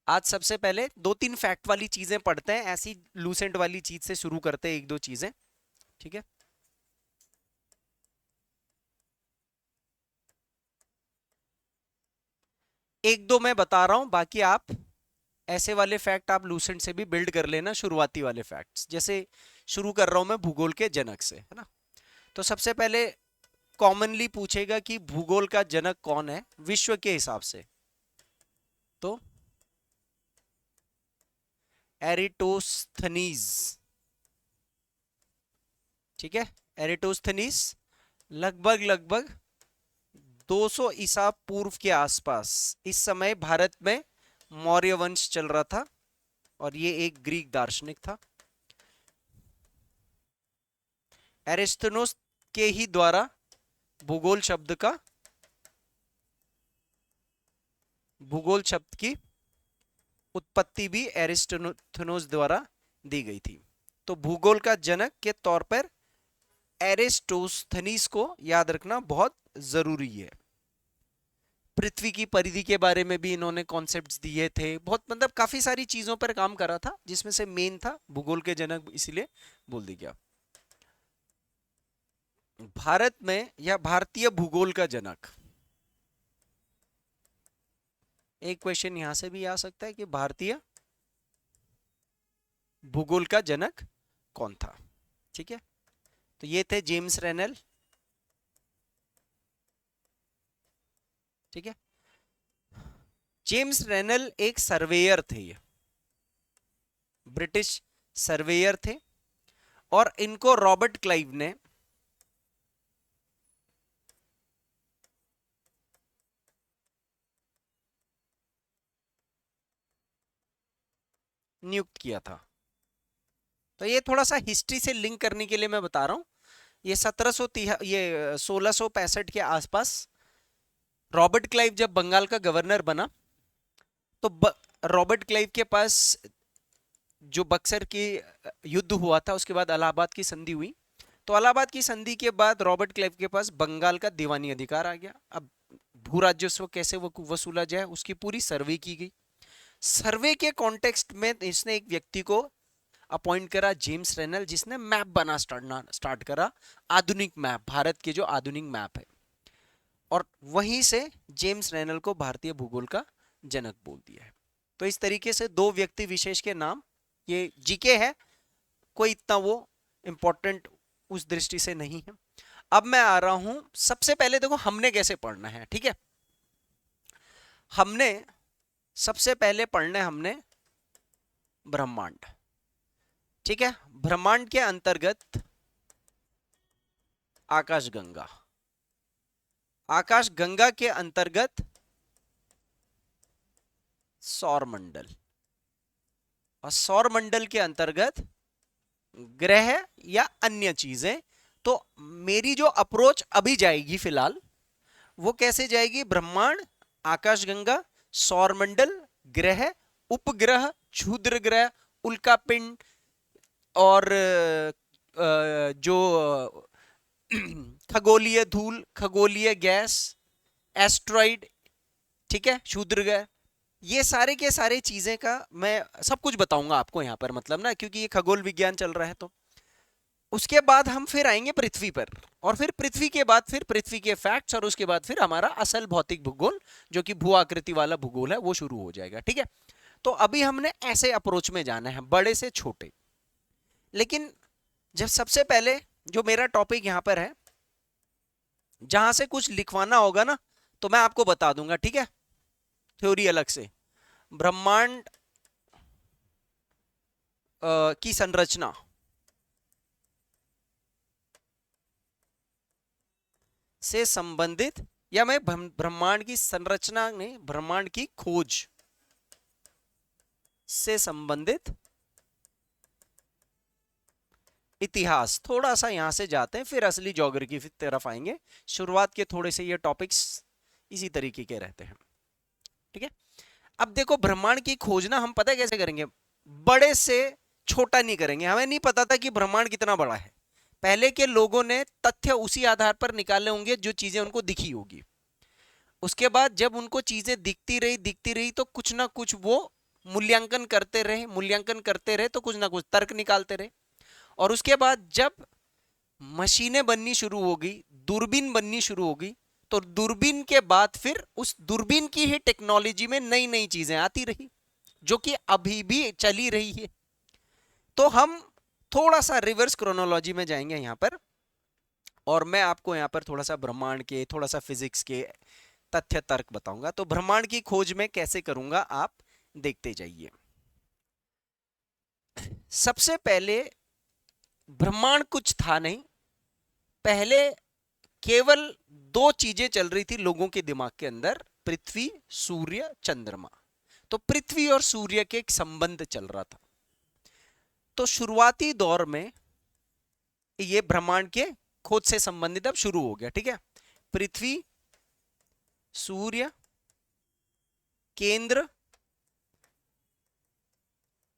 आज सबसे पहले 2-3 फैक्ट वाली चीजें पढ़ते हैं, ऐसी लूसेंट वाली चीज से शुरू करते हैं, 1-2 चीजें, ठीक है। एक दो मैं बता रहा हूं, बाकी आप ऐसे वाले फैक्ट आप लूसेंट से भी बिल्ड कर लेना, शुरुआती वाले फैक्ट्स। जैसे शुरू कर रहा हूं मैं भूगोल के जनक से, है ना। तो सबसे पहले कॉमनली पूछेगा कि भूगोल का जनक कौन है विश्व के हिसाब से, तो एरिटोस्थनीज, ठीक है। एरिटोस्थनीज लगभग लगभग 200 ईसा पूर्व के आसपास, इस समय भारत में मौर्य वंश चल रहा था और ये एक ग्रीक दार्शनिक था। एरिस्टोनोस के ही द्वारा भूगोल शब्द की उत्पत्ति भी एरिस्टोथेनोस द्वारा दी गई थी। तो भूगोल का जनक के तौर पर एरिस्टोस्थनीज को याद रखना बहुत जरूरी है। पृथ्वी की परिधि के बारे में भी इन्होंने कॉन्सेप्ट्स दिए थे, बहुत मतलब काफी सारी चीजों पर काम करा था, जिसमें से मेन था भूगोल के जनक, इसीलिए बोल दिया गया। भारत में या भारतीय भूगोल का जनक, एक क्वेश्चन यहां से भी आ सकता है कि भारतीय भूगोल का जनक कौन था, ठीक है। तो ये थे जेम्स रेनल, ठीक है। जेम्स रेनल एक सर्वेयर थे, ये ब्रिटिश सर्वेयर थे, और इनको रॉबर्ट क्लाइव ने नियुक्त किया था। तो ये थोड़ा सा हिस्ट्री से लिंक करने के लिए मैं बता रहा हूं। ये 1665 के आसपास रॉबर्ट क्लाइव जब बंगाल का गवर्नर बना, तो रॉबर्ट क्लाइव के पास जो बक्सर की युद्ध हुआ था, उसके बाद इलाहाबाद की संधि हुई। तो इलाहाबाद की संधि के बाद रॉबर्ट क्लाइव के पास बंगाल का दीवानी अधिकार आ गया। अब भू राजस्व कैसे वसूला जाए, उसकी पूरी सर्वे की गई। सर्वे के कॉन्टेक्स्ट में इसने एक व्यक्ति को अपॉइंट करा, जेम्स रेनल, जिसने मैप बना स्टार्ट करा, आधुनिक मैप, भारत के जो आधुनिक मैप है। और वहीं से जेम्स रेनल को भारतीय भूगोल का जनक बोल दिया है। तो इस तरीके से दो व्यक्ति विशेष के नाम, ये जीके है, कोई इतना वो इंपॉर्टेंट उस दृष्टि से नहीं है। अब मैं आ रहा हूं, सबसे पहले देखो हमने कैसे पढ़ना है, ठीक है। हमने सबसे पहले पढ़ना है हमने ब्रह्मांड, ठीक है। ब्रह्मांड के अंतर्गत आकाशगंगा, आकाशगंगा के अंतर्गत सौरमंडल, और सौरमंडल के अंतर्गत ग्रह या अन्य चीजें। तो मेरी जो अप्रोच अभी जाएगी फिलहाल, वो कैसे जाएगी? ब्रह्मांड, आकाशगंगा, सौरमंडल, ग्रह, उपग्रह, क्षुद्र ग्रह, उल्कापिंड, और जो खगोलीय धूल, खगोलीय गैस, एस्ट्रॉइड, ठीक है, क्षुद्र ग्रह, ये सारे के सारे चीजें का मैं सब कुछ बताऊंगा आपको यहाँ पर, मतलब ना, क्योंकि ये खगोल विज्ञान चल रहा है। तो उसके बाद हम फिर आएंगे पृथ्वी पर, और फिर पृथ्वी के बाद फिर पृथ्वी के फैक्ट्स, और उसके बाद फिर हमारा असल भौतिक भूगोल, जो कि भू आकृति वाला भूगोल है, वो शुरू हो जाएगा, ठीक है। तो अभी हमने ऐसे अप्रोच में जाना है, बड़े से छोटे। लेकिन जब सबसे पहले जो मेरा टॉपिक यहां पर है, जहां से कुछ लिखवाना होगा ना, तो मैं आपको बता दूंगा, ठीक है, थ्योरी अलग से। ब्रह्मांड की संरचना से संबंधित, या मैं ब्रह्मांड की संरचना नहीं, ब्रह्मांड की खोज से संबंधित इतिहास, थोड़ा सा यहां से जाते हैं, फिर असली ज्योग्राफी की तरफ आएंगे। शुरुआत के थोड़े से ये टॉपिक्स इसी तरीके के रहते हैं, ठीक है। अब देखो, ब्रह्मांड की खोज ना हम पता है कैसे करेंगे? बड़े से छोटा नहीं करेंगे। हमें नहीं पता था कि ब्रह्मांड कितना बड़ा है, पहले के लोगों ने तथ्य उसी आधार पर निकाले होंगे जो चीजें उनको दिखी होगी। उसके बाद जब उनको चीजें दिखती रही तो कुछ ना कुछ वो मूल्यांकन करते रहे तो कुछ ना कुछ तर्क निकालते रहे। और उसके बाद जब मशीनें बननी शुरू हो गई, दूरबीन बननी शुरू हो गई, तो दूरबीन के बाद फिर उस दूरबीन की ही टेक्नोलॉजी में नई नई चीजें आती रही, जो कि अभी भी चली रही है। तो हम थोड़ा सा रिवर्स क्रोनोलॉजी में जाएंगे यहां पर, और मैं आपको यहां पर थोड़ा सा ब्रह्मांड के, थोड़ा सा फिजिक्स के तथ्य तर्क बताऊंगा। तो ब्रह्मांड की खोज में कैसे करूंगा आप देखते जाइए। सबसे पहले ब्रह्मांड कुछ था नहीं, पहले केवल दो चीजें चल रही थी लोगों के दिमाग के अंदर, पृथ्वी, सूर्य, चंद्रमा। तो पृथ्वी और सूर्य के एक संबंध चल रहा था। तो शुरुआती दौर में ये ब्रह्मांड के खोज से संबंधित अब शुरू हो गया, ठीक है। पृथ्वी, सूर्य, केंद्र,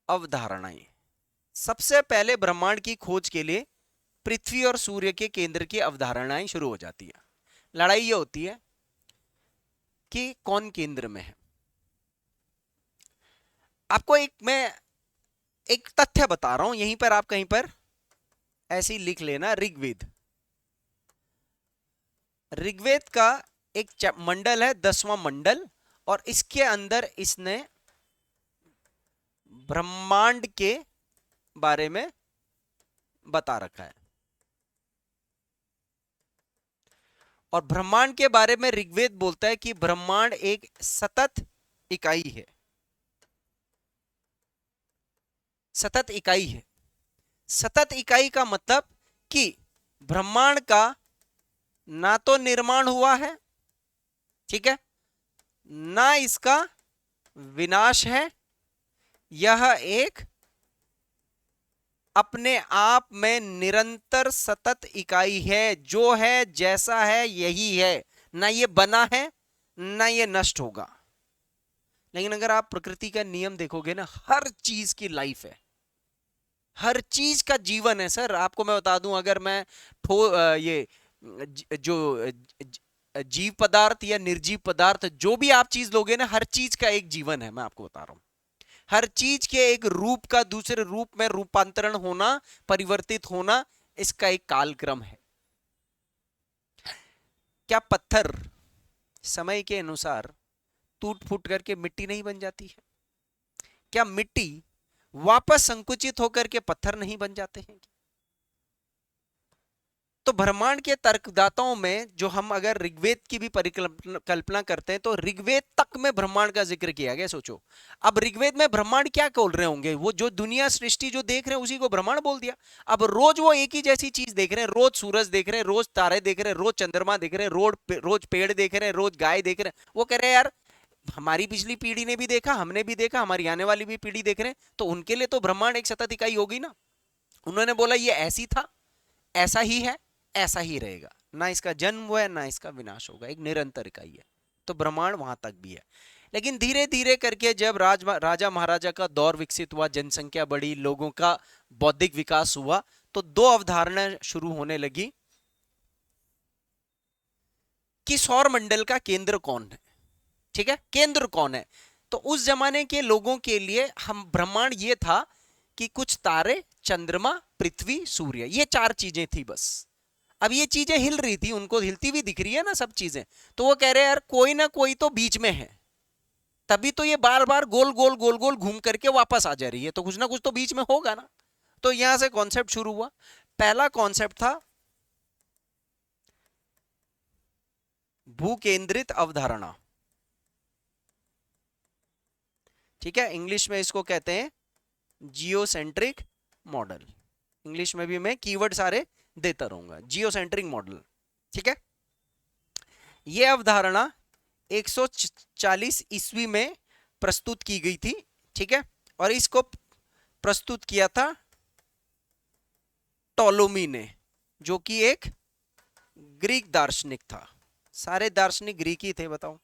अवधारणाएं। सबसे पहले ब्रह्मांड की खोज के लिए पृथ्वी और सूर्य के केंद्र की अवधारणाएं शुरू हो जाती है। लड़ाई ये होती है कि कौन केंद्र में है। आपको मैं एक तथ्य बता रहा हूं, यहीं पर आप कहीं पर ऐसे ही लिख लेना, ऋग्वेद का एक मंडल है, 10वां मंडल, और इसके अंदर इसने ब्रह्मांड के बारे में बता रखा है। और ब्रह्मांड के बारे में ऋग्वेद बोलता है कि ब्रह्मांड एक सतत इकाई है। सतत इकाई है। सतत इकाई का मतलब कि ब्रह्मांड का ना तो निर्माण हुआ है, ठीक है, ना इसका विनाश है। यह एक अपने आप में निरंतर सतत इकाई है, जो है जैसा है यही है, ना ये बना है ना ये नष्ट होगा। लेकिन अगर आप प्रकृति का नियम देखोगे ना, हर चीज की लाइफ है, हर चीज का जीवन है। सर आपको मैं बता दूं, अगर मैं ये जो जीव पदार्थ या निर्जीव पदार्थ, जो भी आप चीज लोगे ना, हर चीज का एक जीवन है। मैं आपको बता रहा हूं, हर चीज के एक रूप का दूसरे रूप में रूपांतरण होना, परिवर्तित होना, इसका एक कालक्रम है। क्या पत्थर समय के अनुसार टूट फूट करके मिट्टी नहीं बन जाती है? क्या मिट्टी वापस संकुचित होकर के पत्थर नहीं बन जाते हैं? तो ब्रह्मांड के तर्कदाताओं में जो हम अगर ऋग्वेद की भी परिकल्पना करते हैं, तो ऋग्वेद तक में ब्रह्मांड का जिक्र किया गया। सोचो, अब ऋग्वेद में ब्रह्मांड क्या बोल रहे होंगे? वो जो दुनिया सृष्टि जो देख रहे हैं उसी को ब्रह्मांड बोल दिया। अब रोज वो एक ही जैसी चीज देख रहे हैं, रोज सूरज देख रहे हैं, रोज तारे देख रहे हैं, रोज चंद्रमा देख रहे हैं, रोज पेड़ देख रहे हैं, रोज गाय देख रहे हैं। वो कह रहे हैं यार, हमारी पिछली पीढ़ी ने भी देखा, हमने भी देखा, हमारी आने वाली भी पीढ़ी देख रहे हैं, तो उनके लिए तो ब्रह्मांड एक सतत इकाई होगी ना। उन्होंने बोला ये ऐसी था, ऐसा ही है, ऐसा ही रहेगा, ना इसका जन्म हुआ है ना इसका विनाश होगा, एक निरंतर इकाई है। तो ब्रह्मांड वहां तक भी है। लेकिन धीरे धीरे करके जब राजा महाराजा का दौर विकसित हुआ, जनसंख्या बढ़ी, लोगों का बौद्धिक विकास हुआ, तो दो अवधारणा शुरू होने लगी कि सौर मंडल का केंद्र कौन है। ठीक है, केंद्र कौन है? तो उस जमाने के लोगों के लिए हम ब्रह्मांड ये था कि कुछ तारे, चंद्रमा, पृथ्वी, सूर्य, ये चार चीजें थी बस। अब ये चीजें हिल रही थी, उनको हिलती हुई दिख रही है ना सब चीजें, तो वो कह रहे हैं यार कोई ना कोई तो बीच में है, तभी तो ये बार बार गोल गोल गोल गोल घूम करके वापस आ जा रही है, तो कुछ ना कुछ तो बीच में होगा ना। तो यहां से कॉन्सेप्ट शुरू हुआ। पहला कॉन्सेप्ट था भूकेंद्रित अवधारणा। ठीक है, इंग्लिश में इसको कहते हैं जियोसेंट्रिक मॉडल। इंग्लिश में भी मैं कीवर्ड सारे देता रहूंगा, जियोसेंट्रिक मॉडल। ठीक है, यह अवधारणा 140 ईस्वी में प्रस्तुत की गई थी। ठीक है, और इसको प्रस्तुत किया था टॉलोमी ने, जो कि एक ग्रीक दार्शनिक था। सारे दार्शनिक ग्रीक ही थे, बताओ।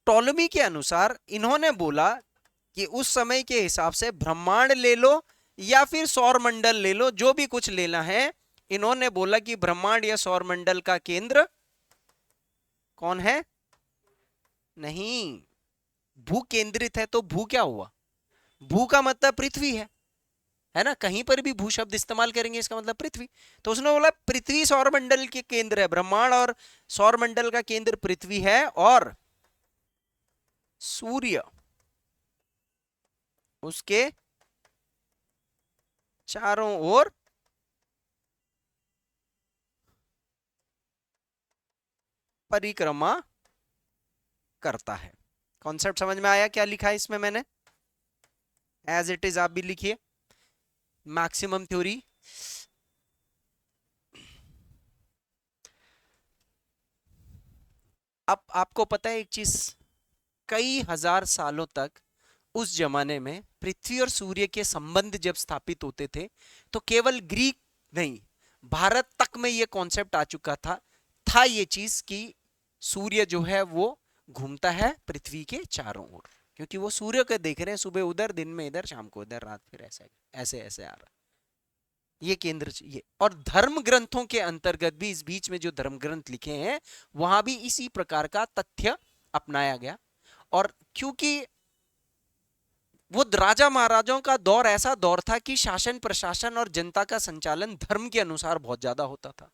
टॉलोमी के अनुसार इन्होंने बोला कि उस समय के हिसाब से ब्रह्मांड ले लो या फिर सौर मंडल ले लो, जो भी कुछ लेना है, इन्होंने बोला कि ब्रह्मांड या सौर मंडल का केंद्र कौन है? नहीं, भू केंद्रित है तो भू क्या हुआ? भू का मतलब पृथ्वी है ना? कहीं पर भी भू शब्द इस्तेमाल करेंगे इसका मतलब पृथ्वी। तो उसने बोला पृथ्वी सौरमंडल के केंद्र है, ब्रह्मांड और सौरमंडल का केंद्र पृथ्वी है, और सूर्य उसके चारों ओर परिक्रमा करता है। कॉन्सेप्ट समझ में आया क्या लिखा है इसमें मैंने? एज इट इज आप भी लिखिए, मैक्सिमम थ्योरी। अब आपको पता है एक चीज, कई हजार सालों तक उस जमाने में पृथ्वी और सूर्य के संबंध जब स्थापित होते थे तो केवल ग्रीक नहीं, भारत तक में यह कॉन्सेप्ट आ चुका था ये चीज कि सूर्य जो है वो घूमता है पृथ्वी के चारों ओर, क्योंकि वो सूर्य को देख रहे हैं, सुबह उधर, दिन में इधर, शाम को इधर, रात फिर ऐसे ऐसे ऐसे आ रहा है ये केंद्र ये। और धर्म ग्रंथों के अंतर्गत भी, इस बीच में जो धर्म ग्रंथ लिखे हैं वहां भी इसी प्रकार का तथ्य अपनाया गया। और क्योंकि वो राजा महाराजाओं का दौर ऐसा दौर था कि शासन प्रशासन और जनता का संचालन धर्म के अनुसार बहुत ज्यादा होता था,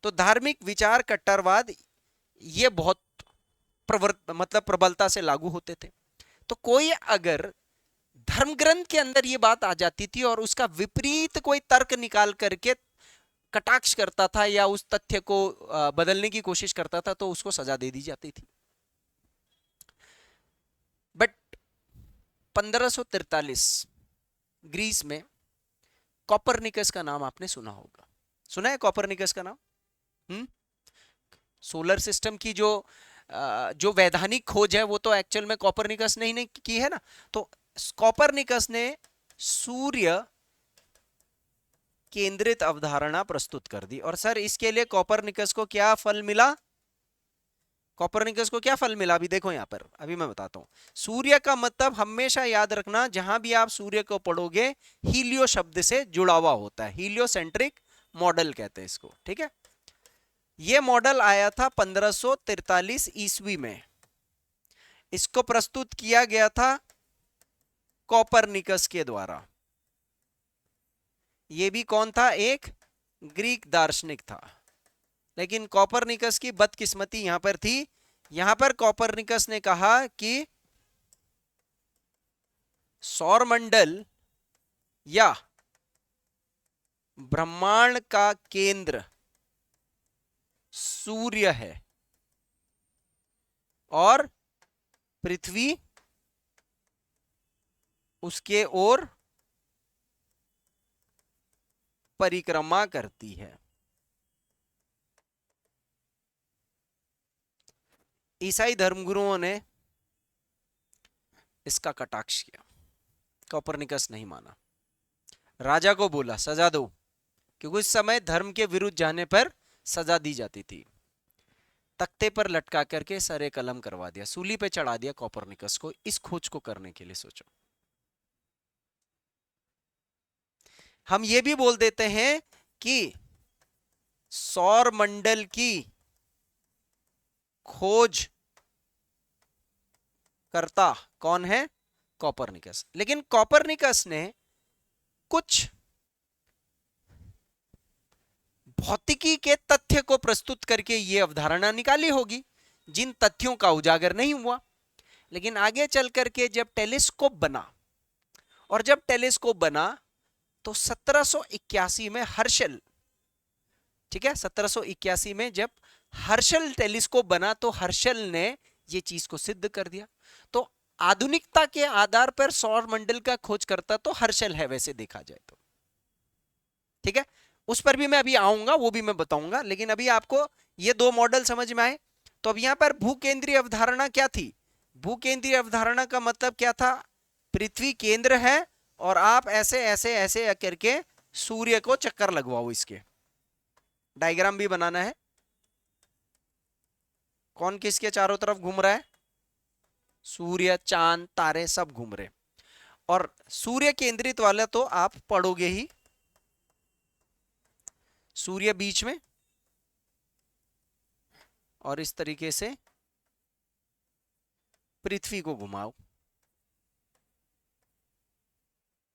तो धार्मिक विचार कट्टरवाद ये बहुत मतलब प्रबलता से लागू होते थे। तो कोई अगर धर्म ग्रंथ के अंदर ये बात आ जाती थी और उसका विपरीत कोई तर्क निकाल करके कटाक्ष करता था या उस तथ्य को बदलने की कोशिश करता था तो उसको सजा दे दी जाती थी। बट 1543 ग्रीस में कॉपरनिकस का नाम आपने सुना होगा, सुना है कॉपरनिकस का नाम? सोलर सिस्टम की जो वैधानिक खोज है वो तो एक्चुअल में कॉपरनिकस ने ही नहीं की है ना। तो कॉपरनिकस ने सूर्य केंद्रित अवधारणा प्रस्तुत कर दी। और सर इसके लिए कॉपरनिकस को क्या फल मिला? कॉपरनिकस को क्या फल मिला अभी देखो यहां पर, अभी मैं बताता हूं। सूर्य का मतलब हमेशा याद रखना, जहां भी आप सूर्य को पढ़ोगे हीलियो शब्द से जुड़ा हुआ होता है, हीलियोसेंट्रिक मॉडल कहते हैं इसको, ठीक है। यह मॉडल आया था 1543 ईस्वी में, इसको प्रस्तुत किया गया था कॉपरनिकस के द्वारा। यह भी कौन था? एक ग्रीक दार्शनिक था। लेकिन कॉपरनिकस की बदकिस्मती यहां पर थी, यहां पर कॉपरनिकस ने कहा कि सौरमंडल या ब्रह्मांड का केंद्र सूर्य है और पृथ्वी उसके ओर परिक्रमा करती है। ईसाई धर्मगुरुओं ने इसका कटाक्ष किया, कॉपरनिकस नहीं माना, राजा को बोला सजा दो, क्योंकि उस समय धर्म के विरुद्ध जाने पर सजा दी जाती थी। तख्ते पर लटका करके सरे कलम करवा दिया, सूली पे चढ़ा दिया कॉपरनिकस को, इस खोज को करने के लिए। सोचो, हम ये भी बोल देते हैं कि सौर मंडल की खोज करता कौन है? कॉपरनिकस। लेकिन कॉपरनिकस ने कुछ भौतिकी के तथ्य को प्रस्तुत करके यह अवधारणा निकाली होगी, जिन तथ्यों का उजागर नहीं हुआ। लेकिन आगे चल करके जब टेलीस्कोप बना, और जब टेलीस्कोप बना तो 1781 में हर्शल, ठीक है, 1781 में जब हर्शल टेलीस्कोप बना तो हर्शल ने यह चीज को सिद्ध कर दिया। तो आधुनिकता के आधार पर सौर मंडल का खोज करता तो हर्शल है, वैसे देखा जाए तो, ठीक है। उस पर भी मैं अभी आऊंगा, वो भी मैं बताऊंगा, लेकिन अभी आपको ये दो मॉडल समझ में आए। तो अब यहां पर भूकेंद्रीय अवधारणा क्या थी? भूकेंद्रीय अवधारणा का मतलब क्या था? पृथ्वी केंद्र है और आप ऐसे ऐसे ऐसे करके सूर्य को चक्कर लगवाओ। इसके डायग्राम भी बनाना है, कौन किसके चारों तरफ घूम रहा है? सूर्य, चांद, तारे सब घूम रहे। और सूर्य केंद्रित वाला तो आप पढ़ोगे ही, सूर्य बीच में और इस तरीके से पृथ्वी को घुमाओ,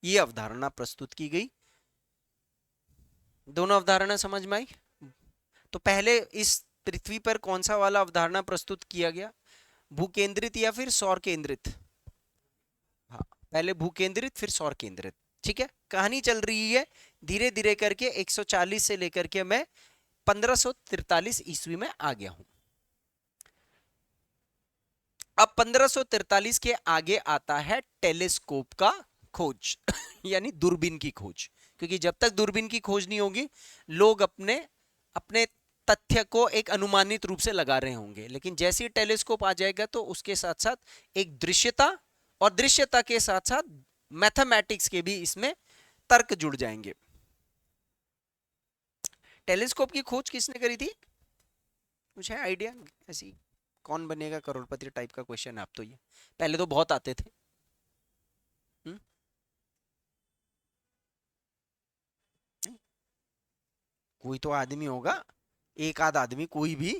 ये अवधारणा प्रस्तुत की गई। दोनों अवधारणा समझ में आई। तो पहले इस पृथ्वी पर कौन सा वाला अवधारणा प्रस्तुत किया गया, भूकेंद्रित या फिर सौर केंद्रित? हाँ, पहले भूकेंद्रित फिर सौर केंद्रित। ठीक है, कहानी चल रही है धीरे धीरे करके 140 से लेकर के मैं 1543 ईस्वी में आ गया हूं। अब 1543 के आगे आता है टेलीस्कोप का खोज यानी दूरबीन की खोज। क्योंकि जब तक दूरबीन की खोज नहीं होगी, लोग अपने अपने तथ्य को एक अनुमानित रूप से लगा रहे होंगे। लेकिन जैसे ही टेलीस्कोप आ जाएगा तो उसके साथ साथ एक दृश्यता, और दृश्यता के साथ साथ मैथमेटिक्स के भी इसमें तर्क जुड़ जाएंगे। टेलीस्कोप की खोज किसने करी थी, कुछ है आइडिया? ऐसी कौन बनेगा करोड़पति टाइप का क्वेश्चन है आप तो। ये पहले तो बहुत आते थे। हुँ? कोई तो आदमी होगा, एक आध आदमी, कोई भी।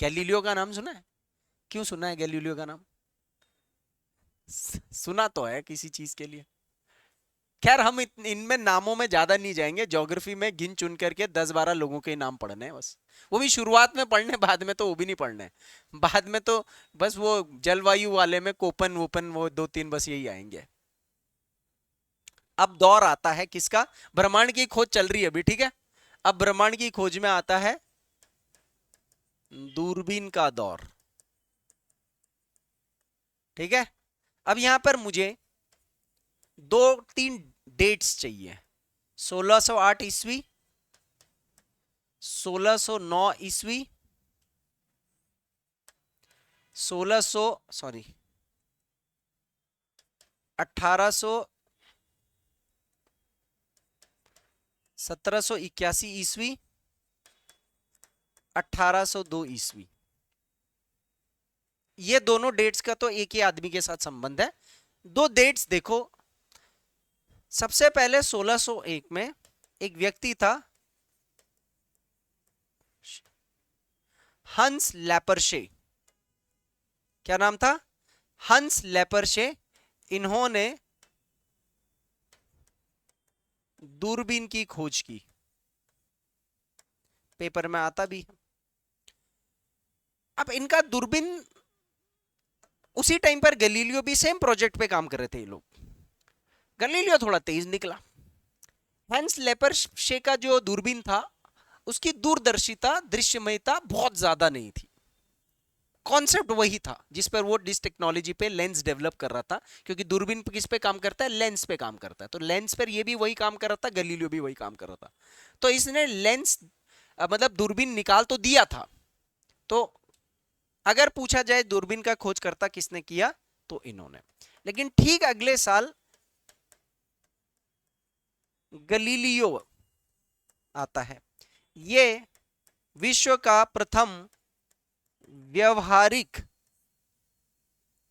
गैलीलियो का नाम सुना है? क्यों सुना है गैलीलियो का नाम? सुना तो है किसी चीज के लिए। खैर हम इनमें नामों में ज्यादा नहीं जाएंगे। ज्योग्राफी में गिन चुन करके 10-12 लोगों के नाम पढ़ने हैं बस। वो भी शुरुआत में पढ़ने, बाद में तो वो भी नहीं पढ़ने। बाद में तो बस वो जलवायु वाले में कोपन वोपन वो 2-3 बस यही आएंगे। अब दौर आता है किसका, ब्रह्मांड की खोज चल रही है अभी, ठीक है। अब ब्रह्मांड की खोज में आता है दूरबीन का दौर। ठीक है, अब यहां पर मुझे 2-3 डेट्स चाहिए। 1608 ईस्वी, 1609 ईस्वी, 1600 सॉरी 1781 ईस्वी, 1802 ईस्वी। ये दोनों डेट्स का तो एक ही आदमी के साथ संबंध है। दो डेट्स देखो, सबसे पहले 1601 में एक व्यक्ति था हंस लैपर्शे। क्या नाम था? हंस लैपर्शे। इन्होंने दूरबीन की खोज की, पेपर में आता भी। अब इनका दूरबीन, उसी टाइम पर गैलीलियो भी सेम प्रोजेक्ट पे काम कर रहे थे ये लोग। गैलीलियो थोड़ा तेज निकला। हंस लेपर्शे का जो दूरबीन था उसकी दूरदर्शिता, दृश्यमयता बहुत ज्यादा नहीं थी। कॉन्सेप्ट वही था जिस पर वो डिस टेक्नोलॉजी पे लेंस डेवलप कर रहा था। क्योंकि दूरबीन किस पे काम करता है, लेंस पे काम करता है। तो लेंस पर ये भी वही काम कर रहा था, गैलीलियो भी वही काम कर रहा था। तो इसने लेंस मतलब दूरबीन निकाल तो दिया था। तो अगर पूछा जाए दूरबीन का खोजकर्ता किसने किया, तो इन्होंने। लेकिन ठीक अगले साल गैलीलियो आता है। ये विश्व का प्रथम व्यवहारिक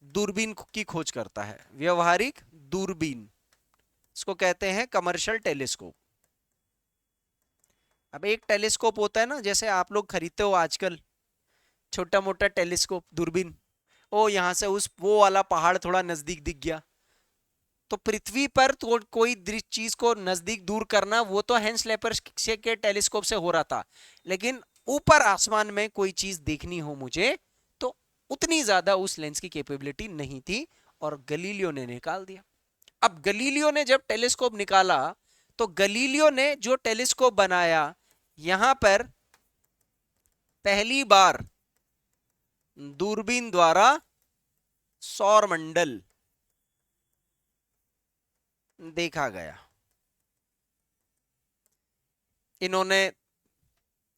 दूरबीन की खोज करता है। व्यवहारिक दूरबीन, इसको कहते हैं कमर्शियल टेलीस्कोप। अब एक टेलीस्कोप होता है ना, जैसे आप लोग खरीदते हो आजकल छोटा मोटा टेलीस्कोप दूरबीन, ओ यहां से उस वो वाला पहाड़ थोड़ा नजदीक दिख गया। तो पृथ्वी पर तो कोई चीज को नजदीक दूर करना वो तो हेंस लेपर्शे के टेलीस्कोप से हो रहा था। लेकिन ऊपर आसमान में कोई चीज देखनी हो मुझे, तो उतनी ज्यादा उस लेंस की कैपेबिलिटी नहीं थी, और गैलीलियो ने निकाल दिया। अब गैलीलियो ने जब टेलीस्कोप निकाला, तो गैलीलियो ने जो टेलीस्कोप बनाया, यहां पर पहली बार दूरबीन द्वारा सौर मंडल देखा गया। इन्होंने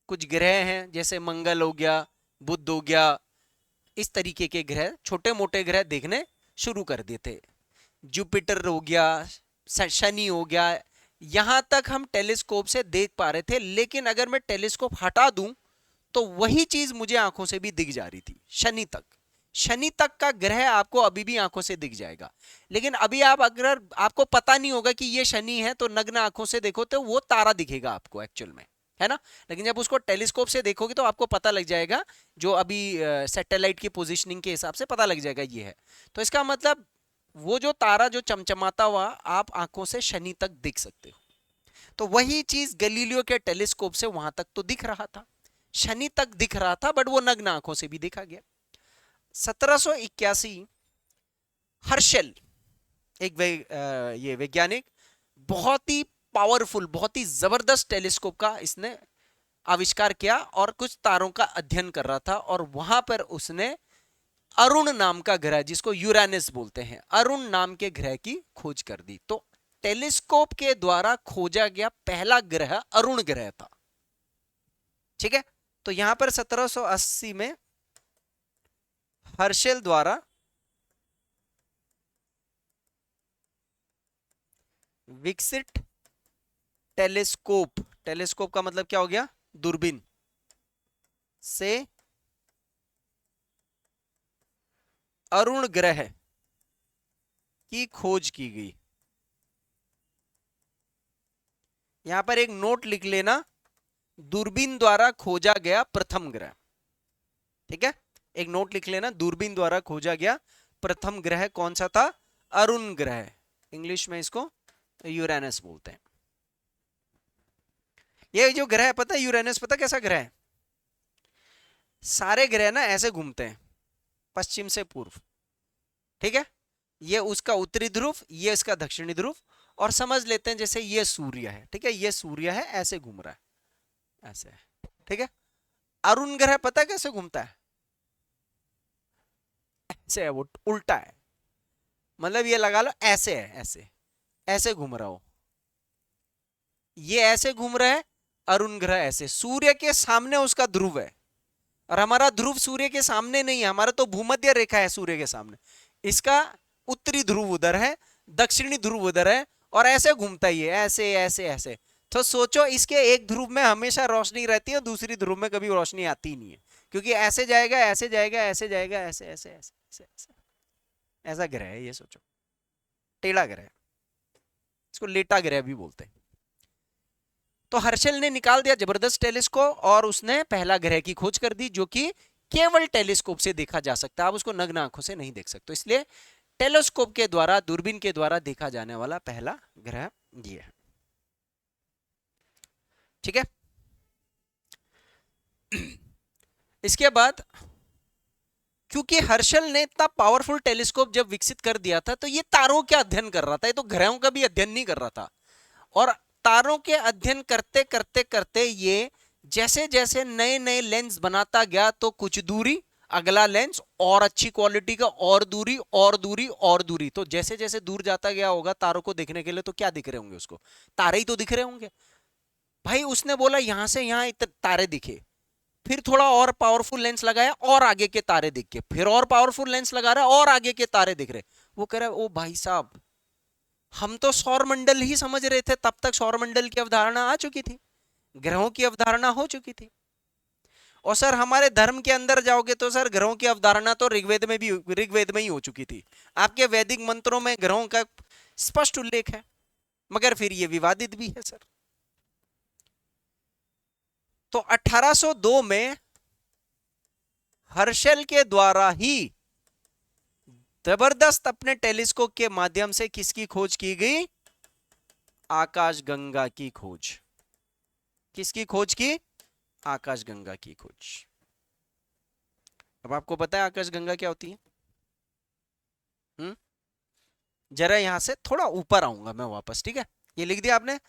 कुछ ग्रह हैं जैसे मंगल हो गया, बुध हो गया, इस तरीके के ग्रह, छोटे मोटे ग्रह देखने शुरू कर दिए थे। जुपिटर हो गया, शनि हो गया, यहां तक हम टेलीस्कोप से देख पा रहे थे। लेकिन अगर मैं टेलीस्कोप हटा दूं तो वही चीज मुझे आंखों से भी दिख जा रही थी। शनि तक का ग्रह आपको अभी भी आंखों से दिख जाएगा। लेकिन अभी आप, अगर आपको पता नहीं होगा कि ये शनि है, तो नग्न आंखों से देखो तो वो तारा दिखेगा आपको एक्चुअल में, है ना। लेकिन जब उसको टेलीस्कोप से देखोगे तो आपको पता लग जाएगा, जो अभी सैटेलाइट की पोजीशनिंग के हिसाब से पता लग जाएगा ये है। तो इसका मतलब वो जो तारा जो चमचमाता हुआ आप आंखों से शनि तक दिख सकते हो। तो वही चीज गैलीलियो के टेलीस्कोप से वहां तक तो दिख रहा था, शनि तक दिख रहा था, बट वो नग्न आंखों से भी देखा गया। 1781 हर्शल, एक ये वैज्ञानिक, बहुत ही पावरफुल, बहुत ही जबरदस्त टेलीस्कोप का इसने आविष्कार किया और कुछ तारों का अध्ययन कर रहा था, और वहां पर उसने अरुण नाम का ग्रह, जिसको यूरेनस बोलते हैं, अरुण नाम के ग्रह की खोज कर दी। तो टेलीस्कोप के द्वारा खोजा गया पहला ग्रह अरुण ग्रह था। ठीक है, तो यहां पर 1780 में हर्शल द्वारा विकसित टेलीस्कोप, टेलीस्कोप का मतलब क्या हो गया, दूरबीन से अरुण ग्रह की खोज की गई। यहां पर एक नोट लिख लेना, दूरबीन द्वारा खोजा गया प्रथम ग्रह। ठीक है, एक नोट लिख लेना, दूरबीन द्वारा खोजा गया प्रथम ग्रह कौन सा था, अरुण ग्रह, इंग्लिश में इसको यूरेनस बोलते हैं। ये जो ग्रह है, पता है यूरेनस, पता कैसा ग्रह है, सारे ग्रह ना ऐसे घूमते हैं पश्चिम से पूर्व। ठीक है, ये उसका उत्तरी ध्रुव, ये इसका दक्षिणी ध्रुव, और समझ लेते हैं जैसे ये सूर्य है। ठीक है, ये सूर्य है, ऐसे घूम रहा है, ऐसे है। ठीक है, अरुण ग्रह पता कैसे घूमता है, ऐसे है, वो उल्टा है, मतलब ये लगा लो ऐसे है, ऐसे ऐसे घूम रहा हो, ये ऐसे घूम रहा है, अरुण ग्रह ऐसे, सूर्य के सामने उसका ध्रुव है, और हमारा ध्रुव सूर्य के सामने नहीं है, हमारा तो भूमध्य रेखा है सूर्य के सामने, इसका उत्तरी ध्रुव उधर है, दक्षिणी ध्रुव उधर है, और ऐसे घूमता ही है, ऐसे ऐसे ऐसे। तो सोचो इसके एक ध्रुव में हमेशा रोशनी रहती है, दूसरी ध्रुव में कभी रोशनी आती नहीं है, क्योंकि ऐसे जाएगा, ऐसे जाएगा, ऐसे जाएगा, ऐसे ऐसे ऐसे ऐसे ऐसे, ऐसा ग्रह है ये, सोचो टेढ़ा ग्रह है, इसको लेटा ग्रह भी बोलते हैं। तो हर्शल ने निकाल दिया जबरदस्त टेलीस्कोप, और उसने पहला ग्रह की खोज कर दी, जो कि केवल टेलीस्कोप से देखा जा सकता है, आप उसको नग्न आंखों से नहीं देख सकते, इसलिए टेलीस्कोप के द्वारा, दूरबीन के द्वारा देखा जाने वाला पहला ग्रह ये है। ठीक है, इसके बाद क्योंकि हर्शल ने इतना पावरफुल टेलीस्कोप जब विकसित कर दिया था, तो ये तारों का अध्ययन कर रहा था, ये तो ग्रहों का भी अध्ययन नहीं कर रहा था, और तारों के अध्ययन करते करते करते ये जैसे जैसे नए नए लेंस बनाता गया, तो कुछ दूरी अगला लेंस और अच्छी क्वालिटी का, और दूरी और दूरी और दूरी, तो जैसे जैसे दूर जाता गया होगा तारों को देखने के लिए, तो क्या दिख रहे होंगे उसको, तारे ही तो दिख रहे होंगे भाई। उसने बोला यहां से यहां तारे दिखे, फिर थोड़ा और पावरफुल लेंस लगाया, और आगे के तारे दिख के, फिर और पावरफुल लेंस लगा रहा है, और आगे के तारे दिख रहे। वो कह रहा है, ओ भाई साहब, हम तो सौर मंडल ही समझ रहे थे, तब तक सौर मंडल की अवधारणा आ चुकी थी, ग्रहों की अवधारणा हो चुकी थी। और सर हमारे धर्म के अंदर जाओगे तो सर ग्रहों की अवधारणा तो ऋग्वेद में ही हो चुकी थी, आपके वैदिक मंत्रों में ग्रहों का स्पष्ट उल्लेख है, मगर फिर ये विवादित भी है सर। तो 1802 में हर्शल के द्वारा ही जबरदस्त अपने टेलीस्कोप के माध्यम से किसकी खोज की गई, आकाशगंगा की खोज। किसकी खोज की, आकाशगंगा की खोज। अब आपको पता है आकाशगंगा क्या होती है, जरा यहां से थोड़ा ऊपर आऊंगा मैं वापस, ठीक है, ये लिख दिया आपने।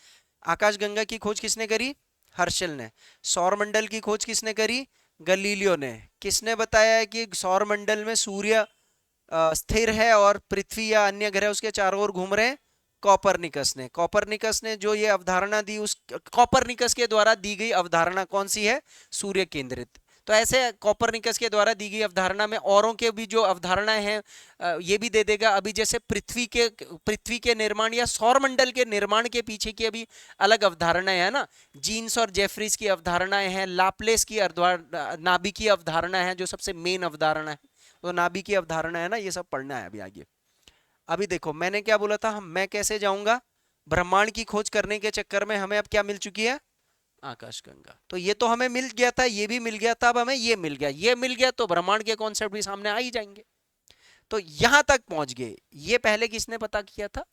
आकाशगंगा की खोज किसने करी, हर्शल ने। सौर मंडल की खोज किसने करी, गलीलियो ने। किसने बताया कि सौर मंडल में सूर्य स्थिर है और पृथ्वी या अन्य ग्रह उसके चारों ओर घूम रहे हैं, कॉपरनिकस ने। कॉपरनिकस ने जो ये अवधारणा दी, उस कॉपरनिकस के द्वारा दी गई अवधारणा कौन सी है, सूर्य केंद्रित। तो ऐसे कॉपरनिकस के द्वारा दी गई अवधारणा में औरों के भी जो अवधारणाएं हैं ये भी दे देगा। अभी जैसे पृथ्वी के निर्माण या सौर मंडल के निर्माण के पीछे की अभी अलग अवधारणाएं है ना, जीन्स और जेफरीज की अवधारणाएं हैं, लाप्लेस की नाभिकीय अवधारणा है जो सबसे मेन अवधारणा है, तो नाभिकीय अवधारणा है ना, ये सब पढ़ना है अभी आगे। अभी देखो मैंने क्या बोला था, मैं कैसे जाऊंगा, ब्रह्मांड की खोज करने के चक्कर में हमें अब क्या मिल चुकी है, आकाशगंगा। तो ये तो हमें मिल गया था, ये भी मिल गया था, अब हमें ये मिल गया, ये मिल गया तो ब्रह्मांड के कॉन्सेप्ट भी सामने आ ही जाएंगे। तो यहां तक पहुंच गए। ये पहले किसने पता किया था?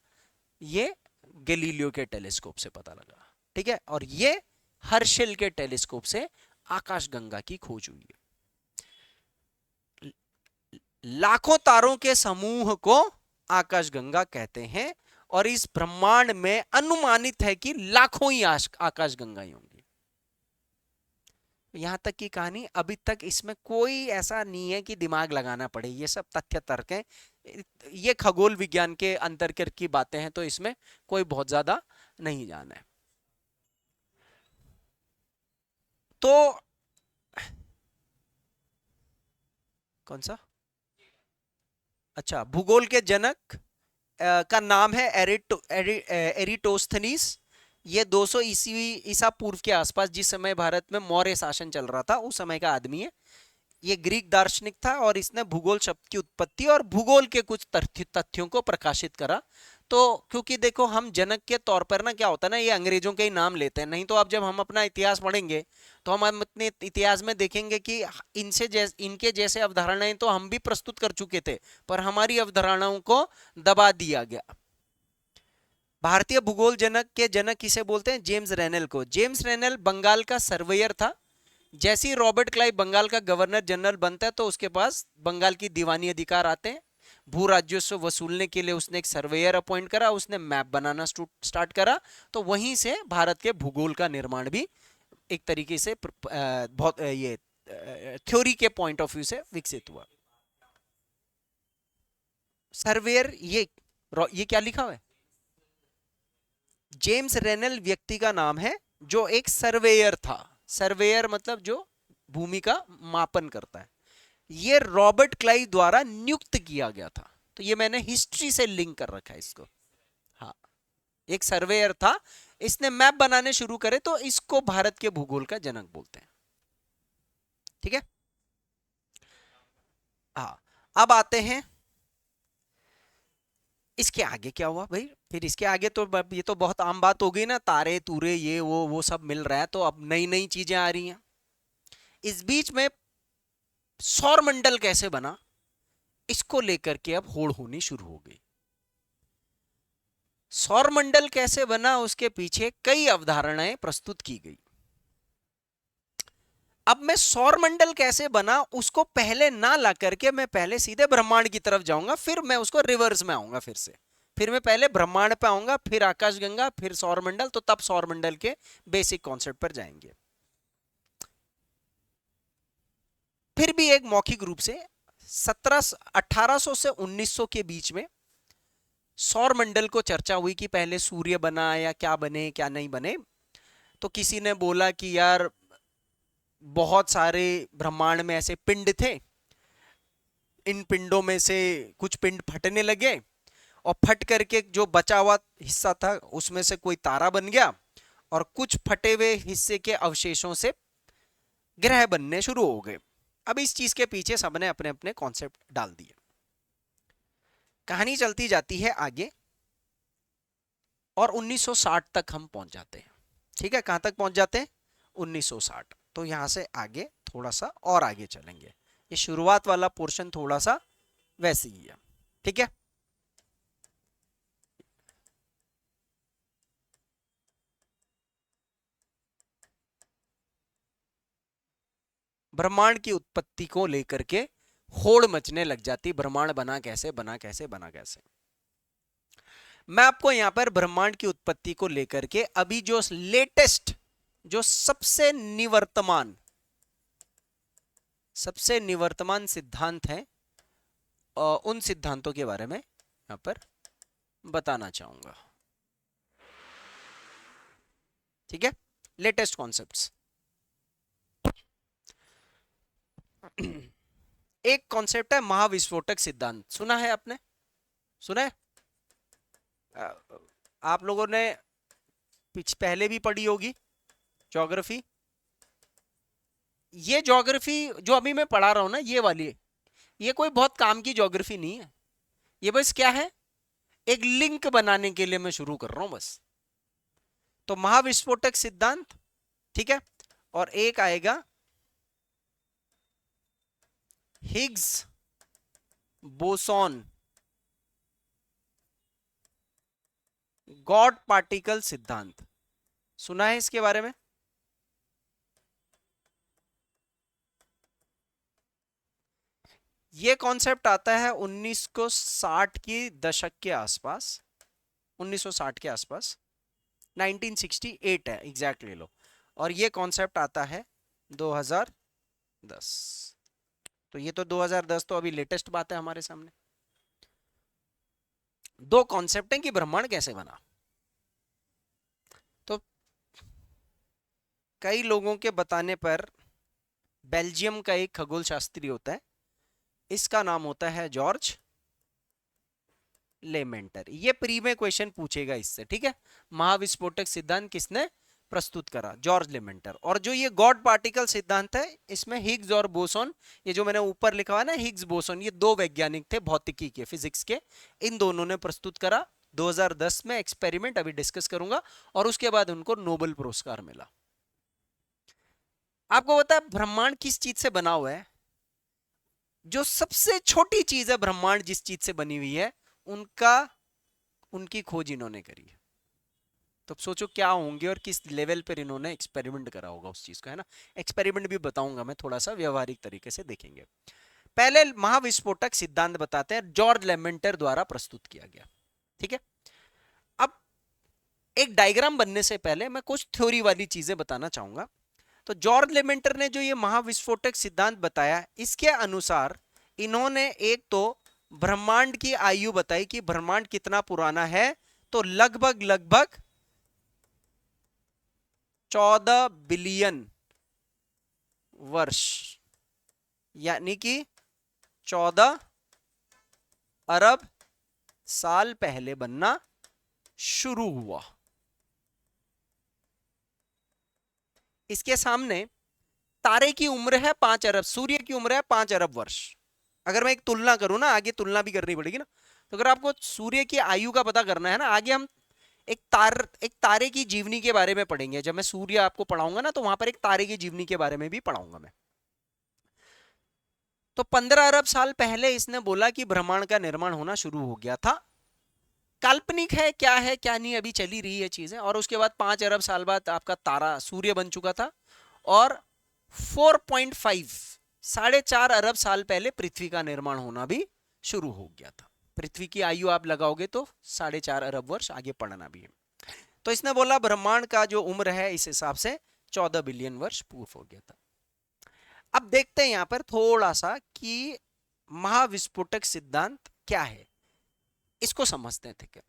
ये गैलीलियो के टेलीस्कोप से पता लगा, ठीक है। और ये हर्शेल के टेलीस्कोप से आकाशगंगा की खोज हुई है। लाखों तारों के समूह को आकाशगंगा कहते हैं, और इस ब्रह्मांड में अनुमानित है कि लाखों ही आकाशगंगाएं होंगी। यहां तक की कहानी, अभी तक इसमें कोई ऐसा नहीं है कि दिमाग लगाना पड़े, ये सब तथ्य तर्क है, ये खगोल विज्ञान के अंतर्गत की बातें हैं, तो इसमें कोई बहुत ज्यादा नहीं जाना है। तो कौन सा? अच्छा, भूगोल के जनक का नाम है एरिटोस्थनीस। ये 200 ईसा पूर्व के आसपास, जिस समय भारत में मौर्य शासन चल रहा था, उस समय का आदमी है। ये ग्रीक दार्शनिक था, और इसने भूगोल शब्द की उत्पत्ति और भूगोल के कुछ तथ्यों को प्रकाशित करा। तो क्योंकि देखो, हम जनक के तौर पर ना, क्या होता है ना, ये अंग्रेजों के ही नाम लेते हैं, नहीं तो अब जब हम अपना इतिहास पढ़ेंगे तो हम अपने इतिहास में देखेंगे कि इनके जैसे अवधारणाएं तो हम भी प्रस्तुत कर चुके थे, पर हमारी अवधारणाओं को दबा दिया गया। भारतीय भूगोल जनक के जनक किसे बोलते हैं? जेम्स रेनेल को। जेम्स रेनेल बंगाल का सर्वेयर था। जैसे ही रॉबर्ट क्लाइव बंगाल का गवर्नर जनरल बनता है, तो उसके पास बंगाल की दीवानी अधिकार आते हैं। भू राजस्व वसूलने के लिए उसने एक सर्वेयर अपॉइंट करा, उसने मैप बनाना स्टार्ट करा। तो वहीं से भारत के भूगोल का निर्माण भी एक तरीके से बहुत ये थ्योरी के पॉइंट ऑफ व्यू से विकसित हुआ। सर्वेयर, ये क्या लिखा हुआ है? जेम्स रेनेल व्यक्ति का नाम है, जो एक सर्वेयर था। सर्वेयर मतलब जो भूमि का मापन करता है। ये रॉबर्ट क्लाइव द्वारा नियुक्त किया गया था। तो ये मैंने हिस्ट्री से लिंक कर रखा है इसको। हाँ, एक सर्वेयर था, इसने मैप बनाने शुरू करे, तो इसको भारत के भूगोल का जनक बोलते हैं, ठीक है। हाँ, अब आते हैं इसके आगे क्या हुआ भाई। फिर इसके आगे तो ये तो बहुत आम बात हो गई ना, तारे तूरे ये वो सब मिल रहा है, तो अब नई नई चीजें आ रही हैं। इस बीच में सौर मंडल कैसे बना, इसको लेकर के अब होड़ होनी शुरू हो गई। सौर मंडल कैसे बना, उसके पीछे कई अवधारणाएं प्रस्तुत की गई। अब मैं सौर मंडल कैसे बना उसको पहले ना ला करके मैं पहले सीधे ब्रह्मांड की तरफ जाऊंगा, फिर मैं उसको रिवर्स में आऊंगा फिर मैं पहले ब्रह्मांड पे आऊंगा, फिर आकाशगंगा, फिर सौर मंडल, तो तब सौर मंडल के बेसिक कॉन्सेप्ट पर जाएंगे। फिर भी एक मौखिक रूप से 1800 से 1900 के बीच में सौर मंडल को चर्चा हुई कि पहले सूर्य बना या क्या बने क्या नहीं बने। तो किसी ने बोला कि यार बहुत सारे ब्रह्मांड में ऐसे पिंड थे, इन पिंडों में से कुछ पिंड फटने लगे, और फट करके जो बचा हुआ हिस्सा था उसमें से कोई तारा बन गया, और कुछ फटे हुए हिस्से के अवशेषों से ग्रह बनने शुरू हो गए। अब इस चीज के पीछे सबने अपने अपने कॉन्सेप्ट डाल दिए। कहानी चलती जाती है आगे, और 1960 तक हम पहुंच जाते हैं, ठीक है। कहां तक पहुंच जाते हैं? 1960। तो यहां से आगे थोड़ा सा और आगे चलेंगे। ये शुरुआत वाला पोर्शन थोड़ा सा वैसे ही है, ठीक है। ब्रह्मांड की उत्पत्ति को लेकर के होड़ मचने लग जाती, ब्रह्मांड बना कैसे, बना कैसे, बना कैसे। मैं आपको यहां पर ब्रह्मांड की उत्पत्ति को लेकर के अभी जो लेटेस्ट, जो सबसे निवर्तमान सिद्धांत है, उन सिद्धांतों के बारे में यहां पर बताना चाहूंगा, ठीक है। Latest concepts. एक कॉन्सेप्ट है महाविस्फोटक सिद्धांत, सुना है आपने? सुना है? आप लोगों ने पहले भी पढ़ी होगी ज्योग्राफी। ये ज्योग्राफी जो अभी मैं पढ़ा रहा हूं ना, ये वाली, ये कोई बहुत काम की ज्योग्राफी नहीं है। ये बस क्या है, एक लिंक बनाने के लिए मैं शुरू कर रहा हूं बस। तो महाविस्फोटक सिद्धांत, ठीक है। और एक आएगा हिग्स बोसॉन, गॉड पार्टिकल सिद्धांत, सुना है इसके बारे में? ये कॉन्सेप्ट आता है 1960 की दशक के आसपास, 1960 के आसपास, 1968 है एग्जैक्टली लो, और ये कॉन्सेप्ट आता है 2010। तो ये तो 2010 तो अभी लेटेस्ट बात है हमारे सामने। दो कॉन्सेप्ट हैं कि ब्रह्मांड कैसे बना। तो कई लोगों के बताने पर बेल्जियम का एक खगोल शास्त्री होता है, इसका नाम होता है जॉर्ज लेमेंटर। ये प्री में क्वेश्चन पूछेगा इससे, ठीक है। महाविस्फोटक सिद्धांत किसने प्रस्तुत करा? जॉर्ज लेमेंटर। और जो ये गॉड पार्टिकल सिद्धांत है, इसमें हिग्स और बोसोन, ये जो मैंने ऊपर लिखा हुआ ना हिग्स बोसोन, ये दो वैज्ञानिक थे भौतिकी के, फिजिक्स के, इन दोनों ने प्रस्तुत करा 2010 में। एक्सपेरिमेंट अभी डिस्कस करूंगा, और उसके बाद उनको नोबेल पुरस्कार मिला। आपको पता है ब्रह्मांड किस चीज से बना हुआ है? जो सबसे छोटी चीज है ब्रह्मांड जिस चीज से बनी हुई है, उनकी खोज इन्होंने करी है। तो सोचो क्या होंगे और किस लेवल पर इन्होंने एक्सपेरिमेंट करा होगा उस चीज का, है ना। एक्सपेरिमेंट भी बताऊंगा मैं, थोड़ा सा व्यवहारिक तरीके से देखेंगे। पहले महाविस्फोटक सिद्धांत बताते हैं, जॉर्ज लेमेंटर द्वारा प्रस्तुत किया गया, ठीक है। अब एक डायग्राम बनने से पहले मैं कुछ थ्योरी वाली चीजें बताना चाहूंगा। तो जॉर्ज लेमेंटर ने जो ये महाविस्फोटक सिद्धांत बताया, इसके अनुसार इन्होंने एक तो ब्रह्मांड की आयु बताई कि ब्रह्मांड कितना पुराना है, तो लगभग लगभग 14 बिलियन वर्ष, यानी कि 14 अरब साल पहले बनना शुरू हुआ। इसके सामने तारे की उम्र है 5 अरब, सूर्य की उम्र है 5 अरब वर्ष। अगर मैं एक तुलना करूं ना, आगे तुलना भी करनी पड़ेगी ना, तो अगर आपको सूर्य की आयु का पता करना है ना, आगे हम एक तारे की जीवनी के बारे में पढ़ेंगे। जब मैं सूर्य आपको पढ़ाऊंगा ना, तो वहां पर एक तारे की जीवनी के बारे में भी पढ़ाऊंगा मैं। तो 15 अरब साल पहले इसने बोला कि ब्रह्मांड का निर्माण होना शुरू हो गया था। काल्पनिक है क्या नहीं, अभी चली रही है चीजें। और उसके बाद 5 अरब साल बाद आपका तारा सूर्य बन चुका था, और 4.5 4.5 अरब साल पहले पृथ्वी का निर्माण होना भी शुरू हो गया था। पृथ्वी की आयु आप लगाओगे तो 4.5 अरब वर्ष आगे पढ़ना भी है। तो इसने बोला ब्रह्मांड का जो उम्र है इस हिसाब से 14 बिलियन वर्ष पूर्व हो गया था। अब देखते हैं यहां पर थोड़ा सा कि महाविस्फोटक सिद्धांत क्या है, इसको समझते हैं, ठीक है।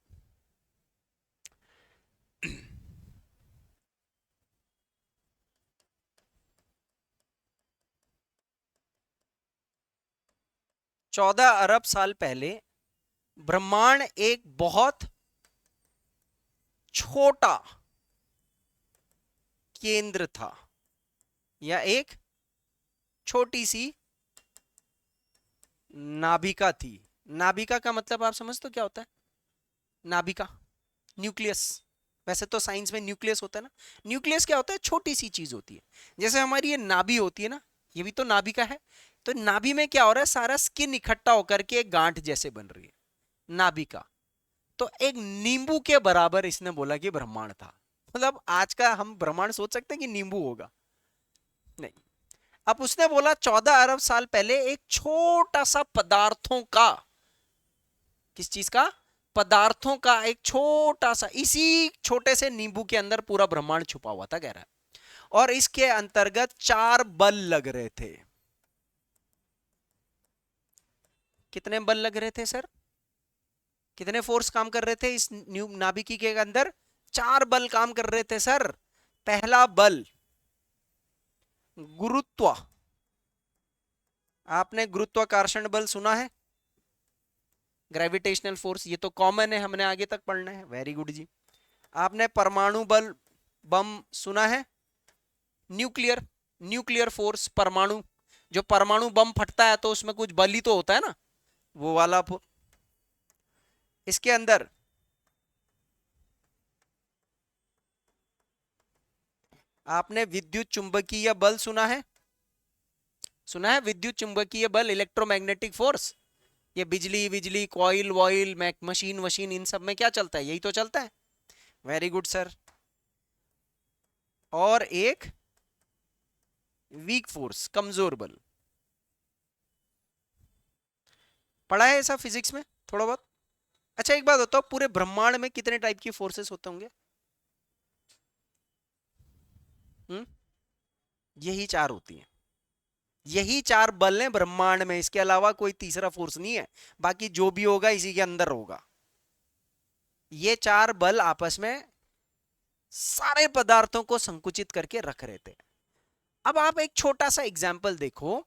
14 अरब साल पहले ब्रह्मांड एक बहुत छोटा केंद्र था, या एक छोटी सी नाभिका थी। नाभिका का मतलब आप समझते हो क्या होता है? नाभिका, न्यूक्लियस। वैसे तो साइंस में न्यूक्लियस होता है ना। न्यूक्लियस क्या होता है? छोटी सी चीज होती है। जैसे हमारी ये नाभि होती है ना, ये भी तो नाभिका है। तो नाभि में क्या हो रहा है? सारा स्किन इकट्ठा होकर के एक गांठ जैसे बन रही है, नाभिका। तो एक नींबू के बराबर इसने बोला कि ब्रह्मांड था। मतलब आज का हम ब्रह्मांड सोच सकते हैं कि नींबू होगा? नहीं। अब उसने बोला 14 अरब साल पहले एक छोटा सा पदार्थों का, किस चीज का? पदार्थों का एक छोटा सा, इसी छोटे से नींबू के अंदर पूरा ब्रह्मांड छुपा हुआ था, कह रहा है। और इसके अंतर्गत 4 बल लग रहे थे। कितने बल लग रहे थे सर? कितने फोर्स काम कर रहे थे इस नाभिकी के अंदर? 4 बल काम कर रहे थे सर। पहला बल गुरुत्व। आपने गुरुत्वाकर्षण बल सुना है? ग्रेविटेशनल फोर्स, ये तो कॉमन है, हमने आगे तक पढ़ना है। वेरी गुड जी। आपने परमाणु बल, बम सुना है? न्यूक्लियर, न्यूक्लियर फोर्स, परमाणु, जो परमाणु बम फटता है तो उसमें कुछ बल ही तो होता है ना, वो वाला। इसके अंदर आपने विद्युत चुंबकीय बल सुना है? सुना है विद्युत चुंबकीय बल, इलेक्ट्रोमैग्नेटिक फोर्स। ये बिजली बिजली कॉइल वॉइल मशीन वशीन इन सब में क्या चलता है, यही तो चलता है। Very good sir. और एक वीक फोर्स, कमजोर बल, पढ़ा है ऐसा फिजिक्स में थोड़ा बहुत। अच्छा एक बात बताओ, पूरे ब्रह्मांड में कितने टाइप की फोर्सेस होते होंगे? हम्म, यही चार होती हैं। यही चार बल हैं ब्रह्मांड में, इसके अलावा कोई तीसरा फोर्स नहीं है। बाकी जो भी होगा इसी के अंदर होगा। ये चार बल आपस में सारे पदार्थों को संकुचित करके रख रहे थे। अब आप एक छोटा सा एग्जाम्पल देखो।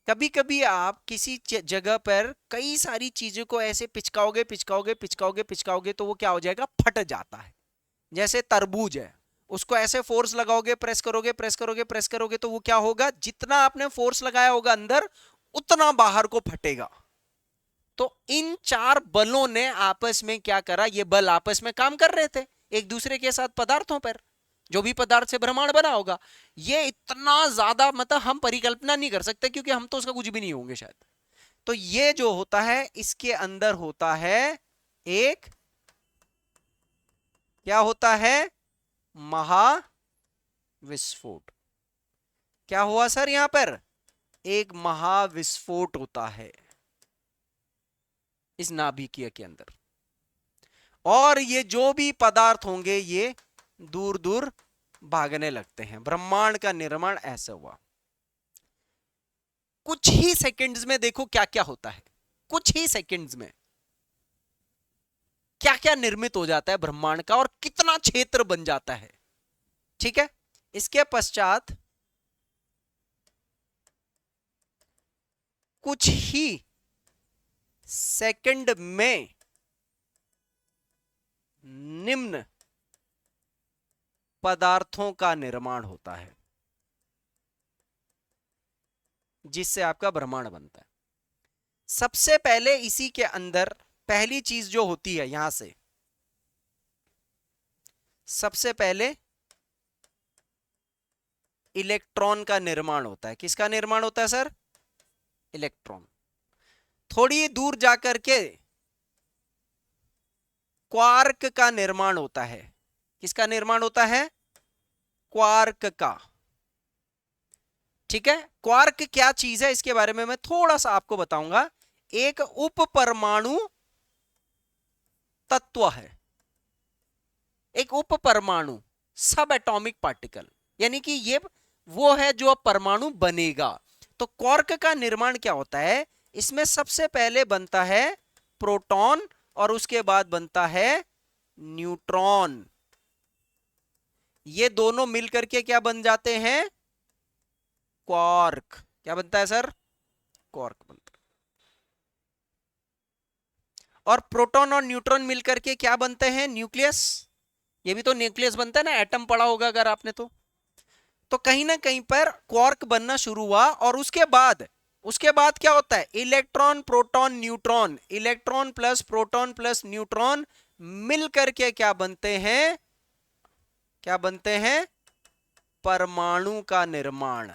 कभी कभी आप किसी जगह पर कई सारी चीजों को ऐसे पिचकाओगे पिचकाओगे पिचकाओगे पिचकाओगे तो वो क्या हो जाएगा, फट जाता है। जैसे तरबूज है, उसको ऐसे फोर्स लगाओगे, प्रेस करोगे प्रेस करोगे प्रेस करोगे तो वो क्या होगा, जितना आपने फोर्स लगाया होगा अंदर उतना बाहर को फटेगा। तो इन चार बलों ने आपस में क्या करा, ये बल आपस में काम कर रहे थे एक दूसरे के साथ पदार्थों पर, जो भी पदार्थ से ब्रह्मांड बना होगा। ये इतना ज्यादा मतलब हम परिकल्पना नहीं कर सकते, क्योंकि हम तो उसका कुछ भी नहीं होंगे शायद। तो ये जो होता है इसके अंदर होता है एक, क्या होता है, महाविस्फोट। क्या हुआ सर यहां पर, एक महाविस्फोट होता है इस नाभिकीय के अंदर। और ये जो भी पदार्थ होंगे ये दूर दूर भागने लगते हैं। ब्रह्मांड का निर्माण ऐसा हुआ। कुछ ही सेकंड्स में देखो क्या क्या होता है, कुछ ही सेकंड्स में क्या क्या निर्मित हो जाता है ब्रह्मांड का, और कितना क्षेत्र बन जाता है। ठीक है, इसके पश्चात कुछ ही सेकंड में निम्न पदार्थों का निर्माण होता है, जिससे आपका ब्रह्मांड बनता है। सबसे पहले इसी के अंदर पहली चीज जो होती है, यहां से सबसे पहले इलेक्ट्रॉन का निर्माण होता है। किसका निर्माण होता है सर, इलेक्ट्रॉन। थोड़ी दूर जाकर के क्वार्क का निर्माण होता है। किसका निर्माण होता है, क्वार्क का। ठीक है, क्वार्क क्या चीज है इसके बारे में मैं थोड़ा सा आपको बताऊंगा। एक उप परमाणु तत्व है, एक उप परमाणु, सब एटॉमिक पार्टिकल, यानी कि ये वो है जो अब परमाणु बनेगा। तो क्वार्क का निर्माण क्या होता है, इसमें सबसे पहले बनता है प्रोटॉन और उसके बाद बनता है न्यूट्रॉन। ये दोनों मिलकर के क्या बन जाते हैं, क्वार्क। क्या बनता है सर, क्वार्क बनता है। और प्रोटॉन और न्यूट्रॉन मिलकर के क्या बनते हैं, न्यूक्लियस। ये भी तो न्यूक्लियस बनता है ना, एटम पढ़ा होगा अगर आपने तो कहीं ना कहीं पर क्वार्क बनना शुरू हुआ। और उसके बाद क्या होता है, electron proton neutron, electron plus proton plus neutron मिलकर के क्या बनते हैं, क्या बनते हैं, परमाणु का निर्माण।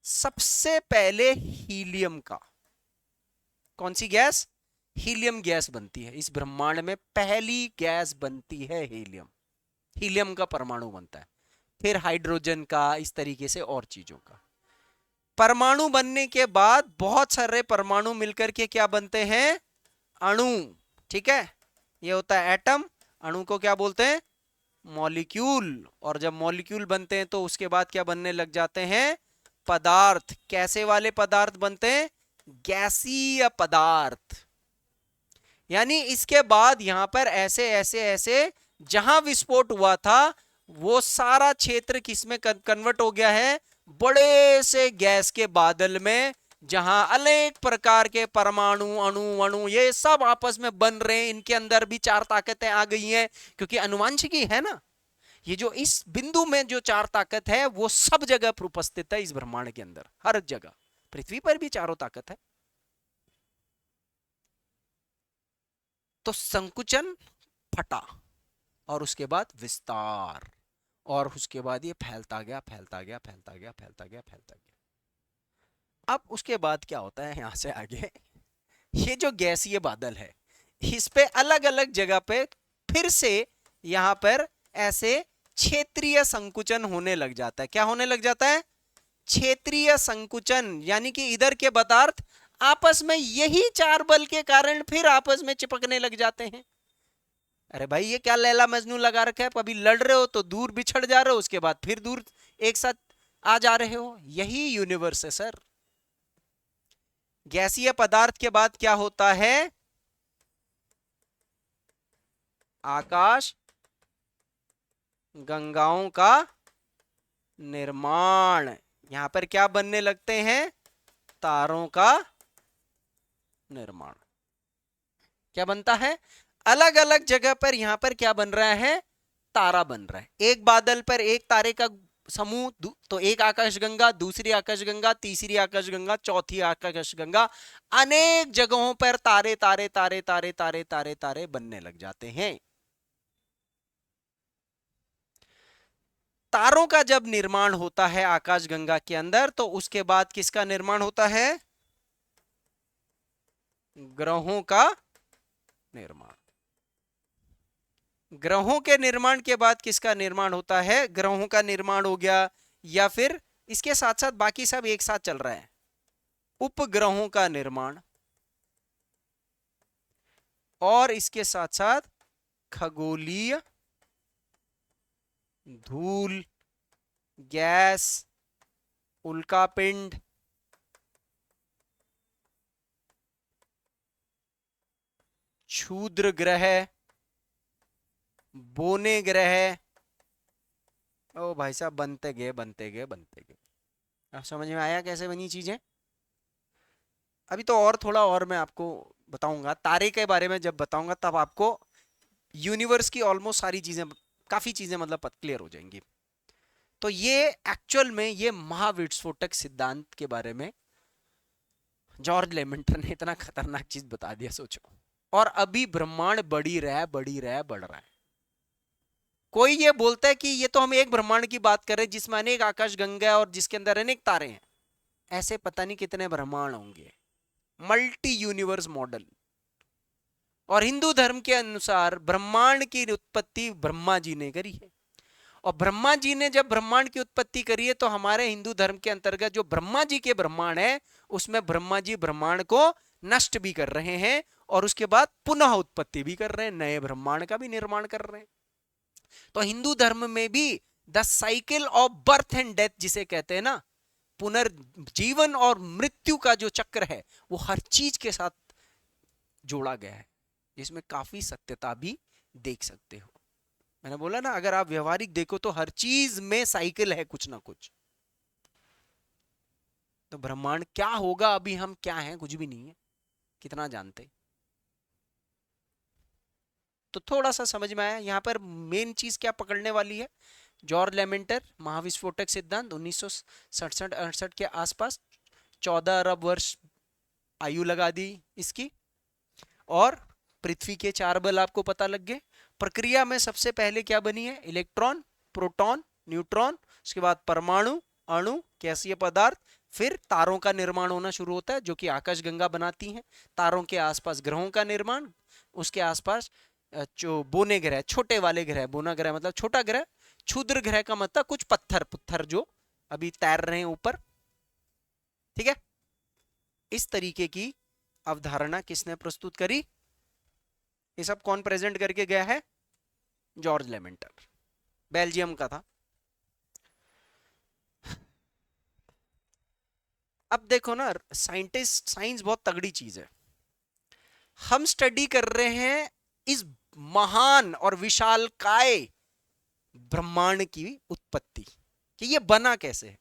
सबसे पहले हीलियम का, कौन सी गैस, हीलियम गैस बनती है इस ब्रह्मांड में। पहली गैस बनती है हीलियम, हीलियम का परमाणु बनता है। फिर हाइड्रोजन का, इस तरीके से और चीजों का। परमाणु बनने के बाद बहुत सारे परमाणु मिलकर के क्या बनते हैं, अणु। ठीक है, ये होता है एटम। अणु को क्या बोलते हैं, मॉलिक्यूल। और जब मॉलिक्यूल बनते हैं तो उसके बाद क्या बनने लग जाते हैं, पदार्थ। कैसे वाले पदार्थ बनते हैं, गैसीय पदार्थ। यानी इसके बाद यहां पर ऐसे ऐसे ऐसे जहां विस्फोट हुआ था वो सारा क्षेत्र किसमें कन्वर्ट हो गया है, बड़े से गैस के बादल में, जहां अनेक प्रकार के परमाणु अणु अणु ये सब आपस में बन रहे हैं। इनके अंदर भी चार ताकतें आ गई हैं, क्योंकि अनुवांशिकी है ना। ये जो इस बिंदु में जो चार ताकत है वो सब जगह पर उपस्थित है इस ब्रह्मांड के अंदर, हर जगह। पृथ्वी पर भी चारों ताकत है। तो संकुचन, फटा, और उसके बाद विस्तार, और उसके बाद ये फैलता गया फैलता गया फैलता गया फैलता गया फैलता गया। अब उसके बाद क्या होता है यहां से आगे, ये जो गैसीय बादल है इस पे अलग अलग जगह पे फिर से यहां पर ऐसे क्षेत्रीय संकुचन होने लग जाता है। क्या होने लग जाता है? क्षेत्रीय संकुचन, यानी कि इधर के पदार्थ आपस में यही चार बल के कारण फिर आपस में चिपकने लग जाते हैं। अरे भाई ये क्या लैला मजनू लगा रखा है, कभी लड़ रहे हो तो दूर बिछड़ जा रहे हो, उसके बाद फिर दूर एक साथ आ जा रहे हो। यही यूनिवर्स है सर। गैसीय पदार्थ के बाद क्या होता है? आकाश गंगाओं का निर्माण। यहां पर क्या बनने लगते हैं? तारों का निर्माण। क्या बनता है? अलग अलग जगह पर यहां पर क्या बन रहा है? तारा बन रहा है। एक बादल पर एक तारे का समूह, तो एक आकाशगंगा, दूसरी आकाशगंगा, तीसरी आकाशगंगा, चौथी आकाशगंगा, अनेक जगहों पर तारे तारे तारे तारे तारे तारे तारे बनने लग जाते हैं। तारों का जब निर्माण होता है आकाशगंगा के अंदर, तो उसके बाद किसका निर्माण होता है? ग्रहों का निर्माण। ग्रहों के निर्माण के बाद किसका निर्माण होता है? ग्रहों का निर्माण हो गया, या फिर इसके साथ साथ बाकी सब एक साथ चल रहा है। उपग्रहों का निर्माण, और इसके साथ साथ खगोलीय धूल, गैस, उल्कापिंड, क्षुद्र ग्रह, बोने ग्रह। ओ भाई साहब, बनते गए बनते गए बनते गए। अब समझ में आया कैसे बनी चीजें? अभी तो और थोड़ा और मैं आपको बताऊंगा तारे के बारे में। जब बताऊंगा तब आपको यूनिवर्स की ऑलमोस्ट सारी चीजें, काफी चीजें मतलब क्लियर हो जाएंगी। तो ये एक्चुअल में ये महाविस्फोटक सिद्धांत के बारे में जॉर्ज लेमेंटर ने इतना खतरनाक चीज बता दिया, सोचो। और अभी ब्रह्मांड बढ़ी रहा है, बढ़ी रहा है, बढ़ रहा है। कोई ये बोलता है कि ये तो हम एक ब्रह्मांड की बात कर रहे हैं जिसमें अनेक आकाश गंगा है और जिसके अंदर अनेक तारे हैं। ऐसे पता नहीं कितने ब्रह्मांड होंगे। Multi universe model. और हिंदू धर्म के अनुसार ब्रह्मांड की उत्पत्ति ब्रह्मा जी ने करी है। और ब्रह्मा जी ने जब ब्रह्मांड की उत्पत्ति करी है, तो हमारे हिंदू धर्म के अंतर्गत जो ब्रह्मा जी के ब्रह्मांड है, उसमें ब्रह्मा जी ब्रह्मांड को नष्ट भी कर रहे हैं और उसके बाद पुनः उत्पत्ति भी कर रहे हैं, नए ब्रह्मांड का भी निर्माण कर रहे हैं। तो हिंदू धर्म में भी the cycle of birth and death जिसे कहते हैं ना, पुनर्जीवन और मृत्यु का जो चक्र है, वो हर चीज के साथ जोड़ा गया है, जिसमें काफी सत्यता भी देख सकते हो। मैंने बोला ना, अगर आप व्यवहारिक देखो तो हर चीज में साइकिल है कुछ ना कुछ। तो ब्रह्मांड क्या होगा, अभी हम क्या हैं, कुछ भी नहीं है, कितना जानते। तो थोड़ा सा समझ में आया। यहां पर मेन चीज क्या पकड़ने वाली है? जॉर्ज लेमेंटर महाविस्फोटक सिद्धांत 1967-68 के आसपास, 14 अरब वर्ष आयु लगा दी इसकी, और पृथ्वी के चार बल आपको पता लग गए। प्रक्रिया में सबसे पहले क्या बनी है? इलेक्ट्रॉन, प्रोटॉन, न्यूट्रॉन, उसके बाद परमाणु, अणु, गैसीय पदार्थ, फिर तारों का निर्माण होना शुरू होता है जो कि आकाशगंगा बनाती हैं। तारों के आसपास ग्रहों का निर्माण, उसके आसपास जो बोने ग्रह, छोटे वाले ग्रह, बोना ग्रह मतलब छोटा ग्रह, क्षुद्र ग्रह का मतलब कुछ पत्थर पुत्थर जो अभी तैर रहे हैं ऊपर। ठीक है, इस तरीके की अवधारणा किसने प्रस्तुत करी? ये सब कौन प्रेजेंट करके गया है? जॉर्ज लेमेंटर, बेल्जियम का था। अब देखो ना, साइंटिस्ट, साइंस बहुत तगड़ी चीज है। हम स्टडी कर रहे हैं इस महान और विशालकाय ब्रह्मांड की उत्पत्ति, कि ये बना कैसे है,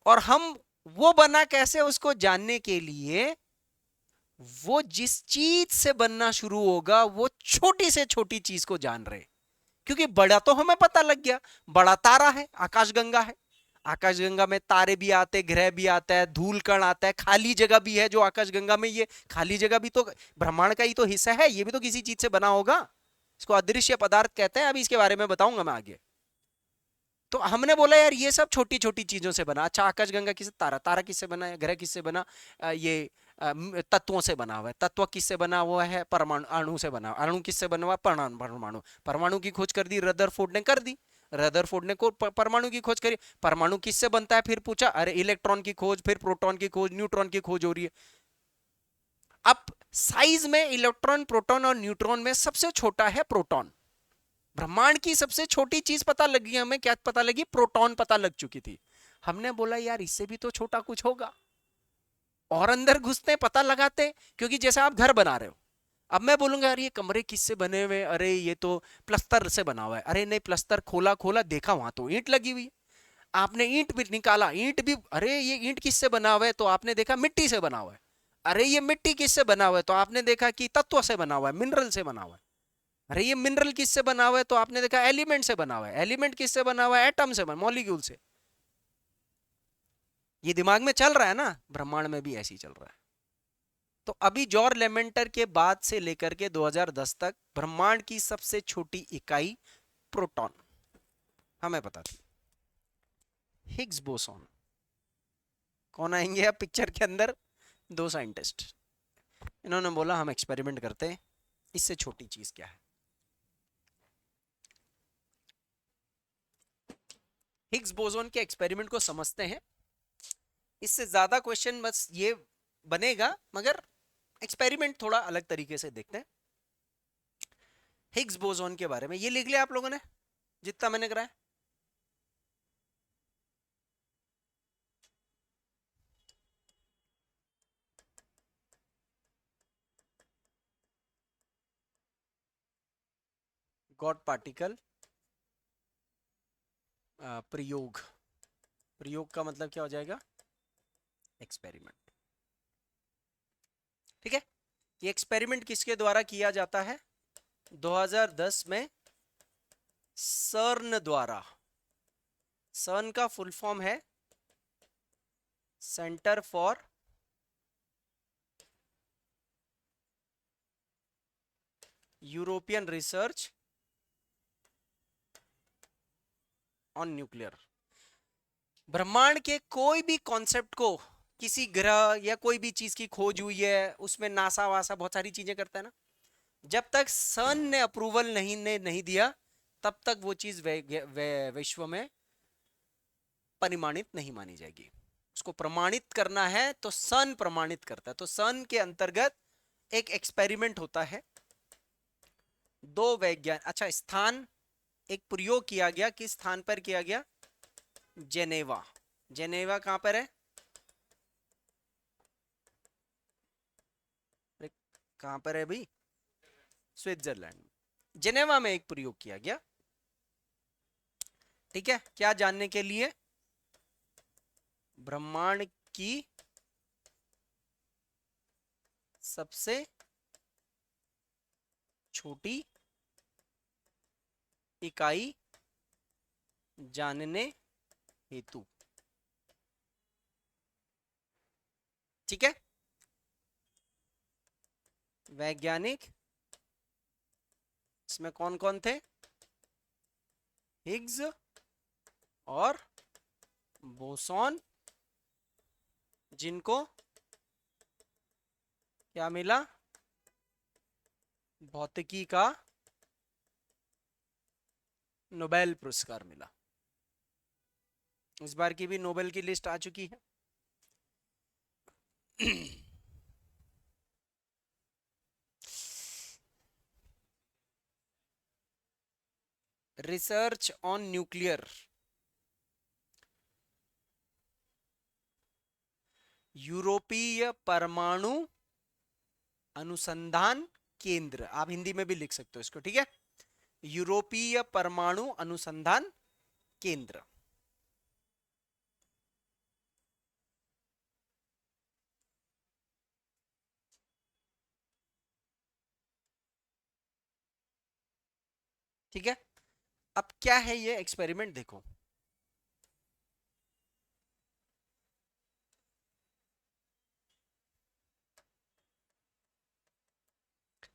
और हम वो बना कैसे उसको जानने के लिए वो जिस चीज से बनना शुरू होगा वो छोटी से छोटी चीज को जान रहे। क्योंकि बड़ा तो हमें पता लग गया, बड़ा तारा है, आकाशगंगा है। आकाशगंगा में तारे भी आते, ग्रह भी आता है, धूल कण आता है, खाली जगह भी है जो आकाशगंगा में, ये खाली जगह भी तो ब्रह्मांड का ही तो हिस्सा है, ये भी तो किसी चीज से बना होगा। इसको अदृश्य पदार्थ कहते हैं, अभी इसके बारे में बताऊंगा मैं आगे। तो हमने बोला यार ये सब छोटी छोटी चीजों से बना। अच्छा, आकाशगंगा किससे, तारा, तारा किससे बना है, ग्रह किससे बना, ये तत्वों से बना हुआ है। तत्व किससे बना हुआ है, परमाणु, अणु से बना। अणु किससे बना हुआ, परमाणु। परमाणु, परमाणु की खोज कर दी रदरफोर्ड ने, कर दी। रदरफोर्ड ने को परमाणु की खोज करी। परमाणु किससे बनता है, फिर पूछा, अरे इलेक्ट्रॉन की खोज, फिर प्रोटॉन की खोज, न्यूट्रॉन की खोज हो रही है। अब साइज में इलेक्ट्रॉन, प्रोटॉन और न्यूट्रॉन में सबसे छोटा है प्रोटॉन। ब्रह्मांड की सबसे छोटी चीज पता लगी हमें, क्या पता लगी, प्रोटॉन पता लग चुकी थी। हमने बोला यार इससे भी तो छोटा कुछ होगा, और अंदर घुसते पता लगाते। क्योंकि जैसे आप घर बना रहे हो, अब मैं बोलूंगा यार ये कमरे किससे बने हुए, अरे ये तो प्लस्तर से बना हुआ है। अरे नहीं, प्लस्तर खोला खोला देखा वहां तो ईंट लगी हुई है। आपने ईंट भी निकाला, ईंट भी, अरे ये ईंट किससे बना हुआ है, तो आपने देखा मिट्टी से बना हुआ है। अरे ये मिट्टी किससे बना हुआ है, तो आपने देखा कि तत्व से बना हुआ है, मिनरल से बना हुआ है। अरे ये मिनरल किससे बना हुआ है, तो आपने देखा एलिमेंट से बना हुआ है। एलिमेंट किससे बना हुआ है, एटम से, मॉलिक्यूल से। ये दिमाग में चल रहा है ना, ब्रह्मांड में भी ऐसे ही चल रहा है। तो अभी जॉर्ज लेमेंटर के बाद से लेकर के 2010 तक ब्रह्मांड की सबसे छोटी इकाई प्रोटॉन हमें पता थी। हिग्स बोसॉन, कौन आएंगे अब पिक्चर के अंदर, दो साइंटिस्ट। इन्होंने बोला हम एक्सपेरिमेंट करते हैं, इससे छोटी चीज क्या है। हिग्स बोसॉन के एक्सपेरिमेंट को समझते हैं। इससे ज्यादा क्वेश्चन बस ये बनेगा, मगर एक्सपेरिमेंट थोड़ा अलग तरीके से देखते हैं। हिग्स बोसॉन के बारे में ये लिख लिया आप लोगों ने जितना मैंने कराया। गॉड पार्टिकल प्रयोग, प्रयोग का मतलब क्या हो जाएगा, एक्सपेरिमेंट। ठीक है, ये एक्सपेरिमेंट किसके द्वारा किया जाता है, 2010 में सर्न द्वारा। सर्न का फुल फॉर्म है centre for European research on nuclear. ब्रह्मांड के कोई भी कॉन्सेप्ट को, किसी ग्रह या कोई भी चीज की खोज हुई है, उसमें नासा वासा बहुत सारी चीजें करता है ना, जब तक सन ने अप्रूवल नहीं दिया, तब तक वो चीज विश्व में परिमाणित नहीं मानी जाएगी। उसको प्रमाणित करना है तो सन प्रमाणित करता है। तो सन के अंतर्गत एक एक्सपेरिमेंट होता है। दो वैज्ञानिक, अच्छा स्थान, एक प्रयोग किया गया, किस स्थान पर किया गया, जेनेवा। जेनेवा कहां पर है, कहां पर है भाई, स्विट्जरलैंड। जेनेवा में एक प्रयोग किया गया। ठीक है, क्या जानने के लिए, ब्रह्मांड की सबसे छोटी इकाई जानने हेतु। ठीक है, वैज्ञानिक, इसमें कौन कौन थे, हिग्स और बोसॉन, जिनको क्या मिला, भौतिकी का नोबेल पुरस्कार मिला। इस बार की भी नोबेल की लिस्ट आ चुकी है। रिसर्च ऑन न्यूक्लियर, यूरोपीय परमाणु अनुसंधान केंद्र, आप हिंदी में भी लिख सकते हो इसको। ठीक है, यूरोपीय परमाणु अनुसंधान केंद्र। ठीक है, अब क्या है ये एक्सपेरिमेंट, देखो।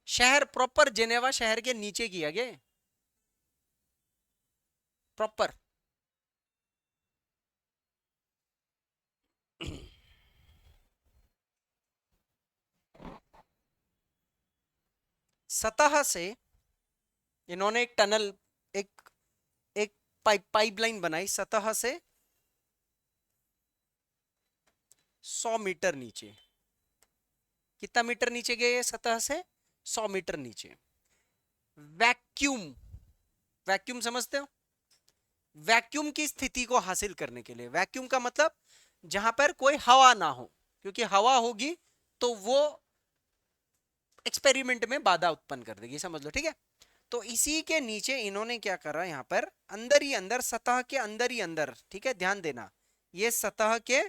शहर प्रॉपर जेनेवा शहर के नीचे किया गया, प्रॉपर सतह से इन्होंने एक टनल, एक एक पाइपलाइन बनाई सतह से 100 मीटर नीचे। कितना मीटर नीचे गए सतह से? 100 मीटर नीचे। वैक्यूम, वैक्यूम समझते हो? वैक्यूम की स्थिति को हासिल करने के लिए, वैक्यूम का मतलब जहां पर कोई हवा ना हो, क्योंकि हवा होगी तो वो एक्सपेरिमेंट में बाधा उत्पन्न कर देगी, समझ लो, ठीक है। तो इसी के नीचे इन्होंने क्या करा, यहां पर अंदर ही अंदर, सतह के अंदर ही अंदर, ठीक है, ध्यान देना, ये सतह के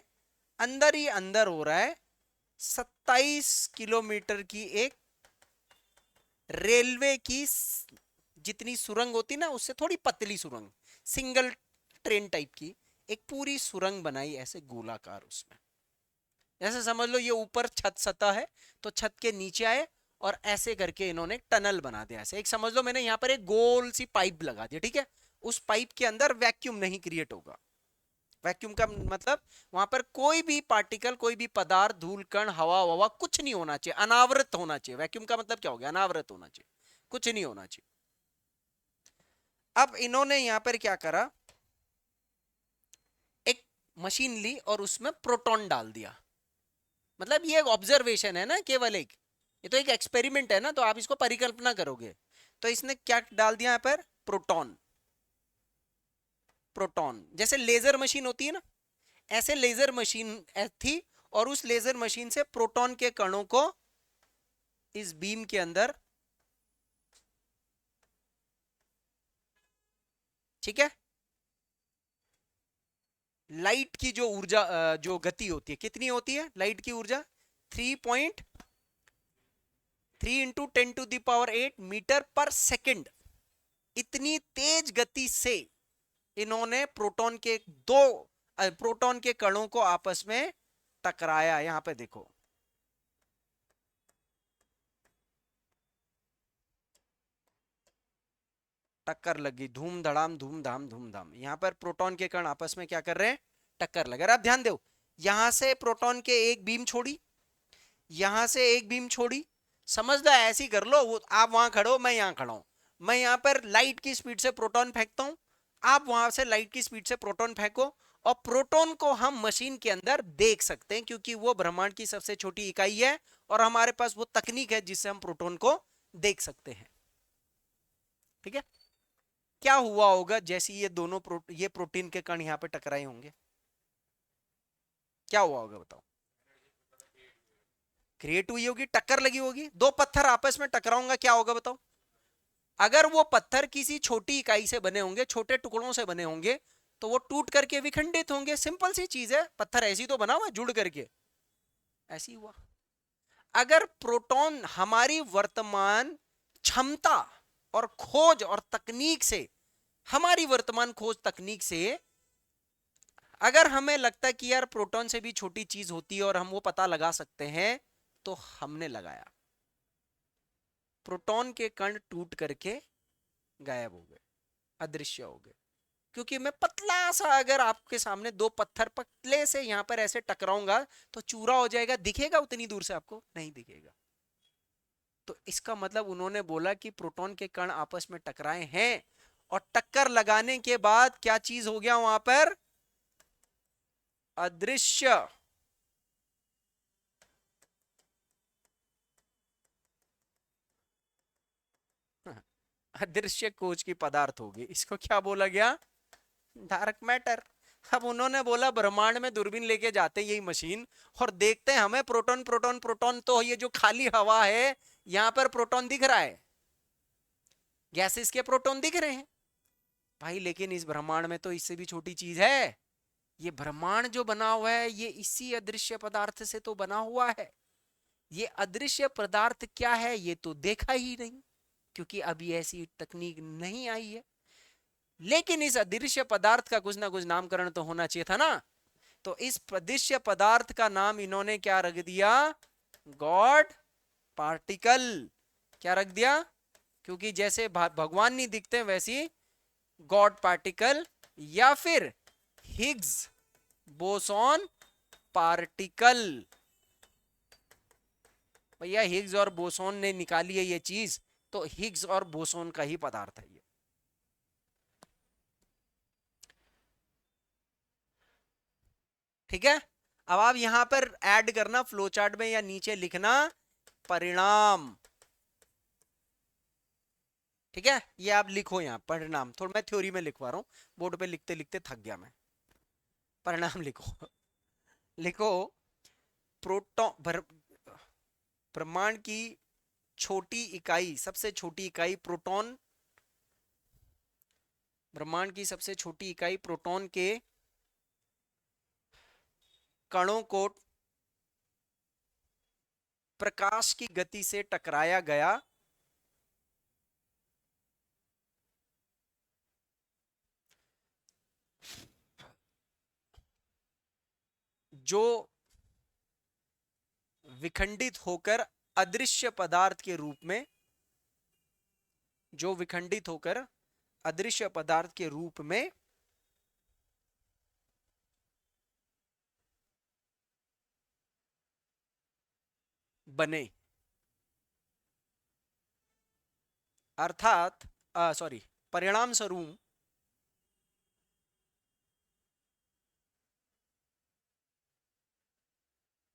अंदर ही अंदर हो रहा है 27 किलोमीटर की एक रेलवे की जितनी सुरंग होती ना, उससे थोड़ी पतली सुरंग, सिंगल ट्रेन टाइप की एक पूरी सुरंग बनाई ऐसे गोलाकार। उसमें ऐसे समझ लो ये ऊपर छत सतह है, तो छत के नीचे आए और ऐसे करके इन्होंने टनल बना दिया। ऐसे एक समझ लो मैंने यहाँ पर एक गोल सी पाइप लगा दी, ठीक है। उस पाइप के अंदर वैक्यूम नहीं क्रिएट होगा। वैक्यूम का मतलब वहां पर कोई भी पार्टिकल, कोई भी पदार्थ, धूल कण, हवा ववा कुछ नहीं होना चाहिए, अनावृत होना चाहिए। वैक्यूम का मतलब क्या हो गया? अनावृत होना चाहिए, कुछ नहीं होना चाहिए। अब इन्होंने यहां पर क्या करा, एक मशीन ली और उसमें प्रोटॉन डाल दिया। मतलब ये एक ऑब्जर्वेशन है ना, केवल एक, ये तो एक एक्सपेरिमेंट है ना, तो आप इसको परिकल्पना करोगे। तो इसने क्या डाल दिया यहां पर? प्रोटॉन। प्रोटॉन जैसे लेजर मशीन होती है ना, ऐसे लेजर मशीन थी, और उस लेजर मशीन से प्रोटॉन के कणों को इस बीम के अंदर, ठीक है, लाइट की जो ऊर्जा, जो गति होती है, कितनी होती है लाइट की ऊर्जा? 3.3 इंटू 10⁸ मीटर पर सेकंड। इतनी तेज गति से इन्होंने प्रोटॉन के प्रोटॉन के कणों को आपस में टकराया। यहां पे देखो, टक्कर लगी, धूम धड़ाम, धूम धाम, धूम धाम। यहां पर प्रोटॉन के कण आपस में क्या कर रहे हैं? टक्कर लगा। आप ध्यान दो, यहां से प्रोटॉन के एक बीम छोड़ी, यहां से एक बीम छोड़ी, समझ लो ऐसी कर लो, वो आप वहां खड़ो, मैं यहां खड़ा हूं, मैं यहां पर लाइट की स्पीड से प्रोटॉन फेंकता हूं, आप वहां से लाइट की स्पीड से प्रोटॉन फेंको, और प्रोटॉन को हम मशीन के अंदर देख सकते हैं, क्योंकि वो ब्रह्मांड की सबसे छोटी इकाई है, और हमारे पास वो तकनीक है जिससे हम प्रोटॉन को देख सकते हैं, ठीक है। क्या हुआ होगा जैसे ये दोनों ये प्रोटीन के कण यहां पे टकराए होंगे? क्या हुआ होगा बताओ? क्रिएट हुई होगी, टक्कर लगी होगी, दो पत्थर आपस में टकराऊंगा, क्या होगा बताओ? अगर वो पत्थर किसी छोटी इकाई से बने होंगे, छोटे टुकड़ों से बने होंगे, तो वो टूट करके विखंडित होंगे। सिंपल सी चीज है, पत्थर ऐसी तो बना हुआ जुड़ करके, ऐसी हुआ। अगर प्रोटॉन हमारी वर्तमान क्षमता और खोज और तकनीक से, हमारी वर्तमान खोज तकनीक से अगर हमें लगता है कि यार प्रोटॉन से भी छोटी चीज होती है और हम वो पता लगा सकते हैं, तो हमने लगाया। प्रोटॉन के कण टूट करके गायब हो गए, अदृश्य हो गए, क्योंकि मैं पतला सा, अगर आपके सामने दो पत्थर पतले से यहां पर ऐसे टकराऊंगा तो चूरा हो जाएगा। दिखेगा उतनी दूर से? आपको नहीं दिखेगा। तो इसका मतलब उन्होंने बोला कि प्रोटॉन के कण आपस में टकराए हैं, और टक्कर लगाने के बाद क्या चीज हो गया वहां पर? अदृश्य। अदृश्य खोज की पदार्थ होगी, इसको क्या बोला गया? Dark matter. अब उन्होंने बोला ब्रह्मांड में दूरबीन लेके जाते हैं यही मशीन, और देखते हैं हमें प्रोटॉन प्रोटॉन प्रोटॉन, तो ये जो खाली हवा है यहां पर प्रोटॉन दिख रहा है, गैसेस के प्रोटॉन दिख रहे हैं भाई, लेकिन इस ब्रह्मांड में तो इससे भी छोटी चीज है। ये ब्रह्मांड जो बना हुआ है ये इसी अदृश्य पदार्थ से तो बना हुआ है। ये अदृश्य पदार्थ क्या है ये तो देखा ही नहीं, क्योंकि अभी ऐसी तकनीक नहीं आई है। लेकिन इस अदृश्य पदार्थ का कुछ ना कुछ नामकरण तो होना चाहिए था ना। तो इस अदृश्य पदार्थ का नाम इन्होंने क्या रख दिया? God particle. क्या रख दिया? क्योंकि जैसे भगवान नहीं दिखते वैसी गॉड पार्टिकल, या फिर हिग्स बोसॉन पार्टिकल। भैया हिग्स और बोसॉन ने निकाली है ये चीज, तो हिग्स और बोसोन का ही पदार्थ है ये। ठीक है, अब आप यहां पर ऐड करना फ्लो चार्ट में या नीचे लिखना परिणाम। ठीक है, ये आप लिखो यहाँ परिणाम, थोड़ा मैं थ्योरी में लिखवा रहा हूँ, बोर्ड पे लिखते लिखते थक गया मैं। परिणाम लिखो। लिखो प्रोटॉन, ब्रह्मांड की छोटी इकाई, सबसे छोटी इकाई प्रोटॉन, ब्रह्मांड की सबसे छोटी इकाई प्रोटॉन के कणों को प्रकाश की गति से टकराया गया, जो विखंडित होकर अदृश्य पदार्थ के रूप में, जो विखंडित होकर अदृश्य पदार्थ के रूप में बने। अर्थात सॉरी, परिणाम स्वरूप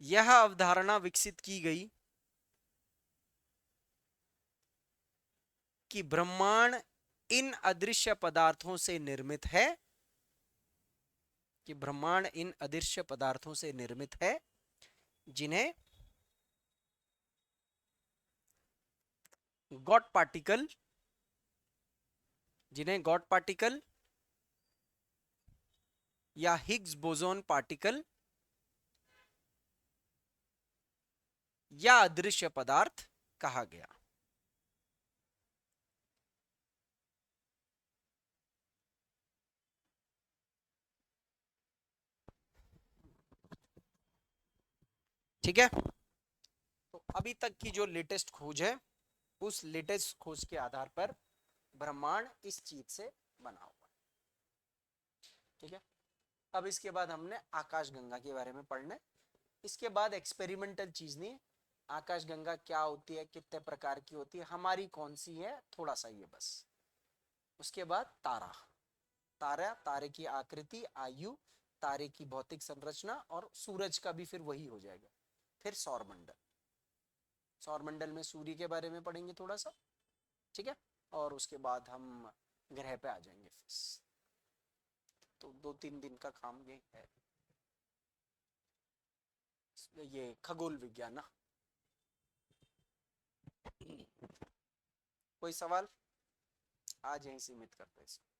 यह अवधारणा विकसित की गई कि ब्रह्मांड इन अदृश्य पदार्थों से निर्मित है, कि ब्रह्मांड इन अदृश्य पदार्थों से निर्मित है, जिन्हें गॉड पार्टिकल, जिन्हें गॉड पार्टिकल या हिग्स बोसोन पार्टिकल या अदृश्य पदार्थ कहा गया। ठीक है, तो अभी तक की जो लेटेस्ट खोज है, उस लेटेस्ट खोज के आधार पर ब्रह्मांड इस चीज से बना हुआ है। ठीक है, अब इसके बाद हमने आकाशगंगा के बारे में पढ़ना है। इसके बाद एक्सपेरिमेंटल चीज नहीं, आकाशगंगा क्या होती है, कितने प्रकार की होती है, हमारी कौन सी है, थोड़ा सा ये बस। उसके बाद तारा, तारा, तारे की आकृति, आयु, तारे की भौतिक संरचना, और सूरज का भी फिर वही हो जाएगा। फिर सौरमंडल, सौरमंडल में सूर्य के बारे में पढ़ेंगे थोड़ा सा। ठीक है, और उसके बाद हम ग्रह पे आ जाएंगे फिर। तो 2-3 दिन का काम ये है, ये खगोल विज्ञान ना। कोई सवाल? आज यहीं सीमित करते हैं इसको।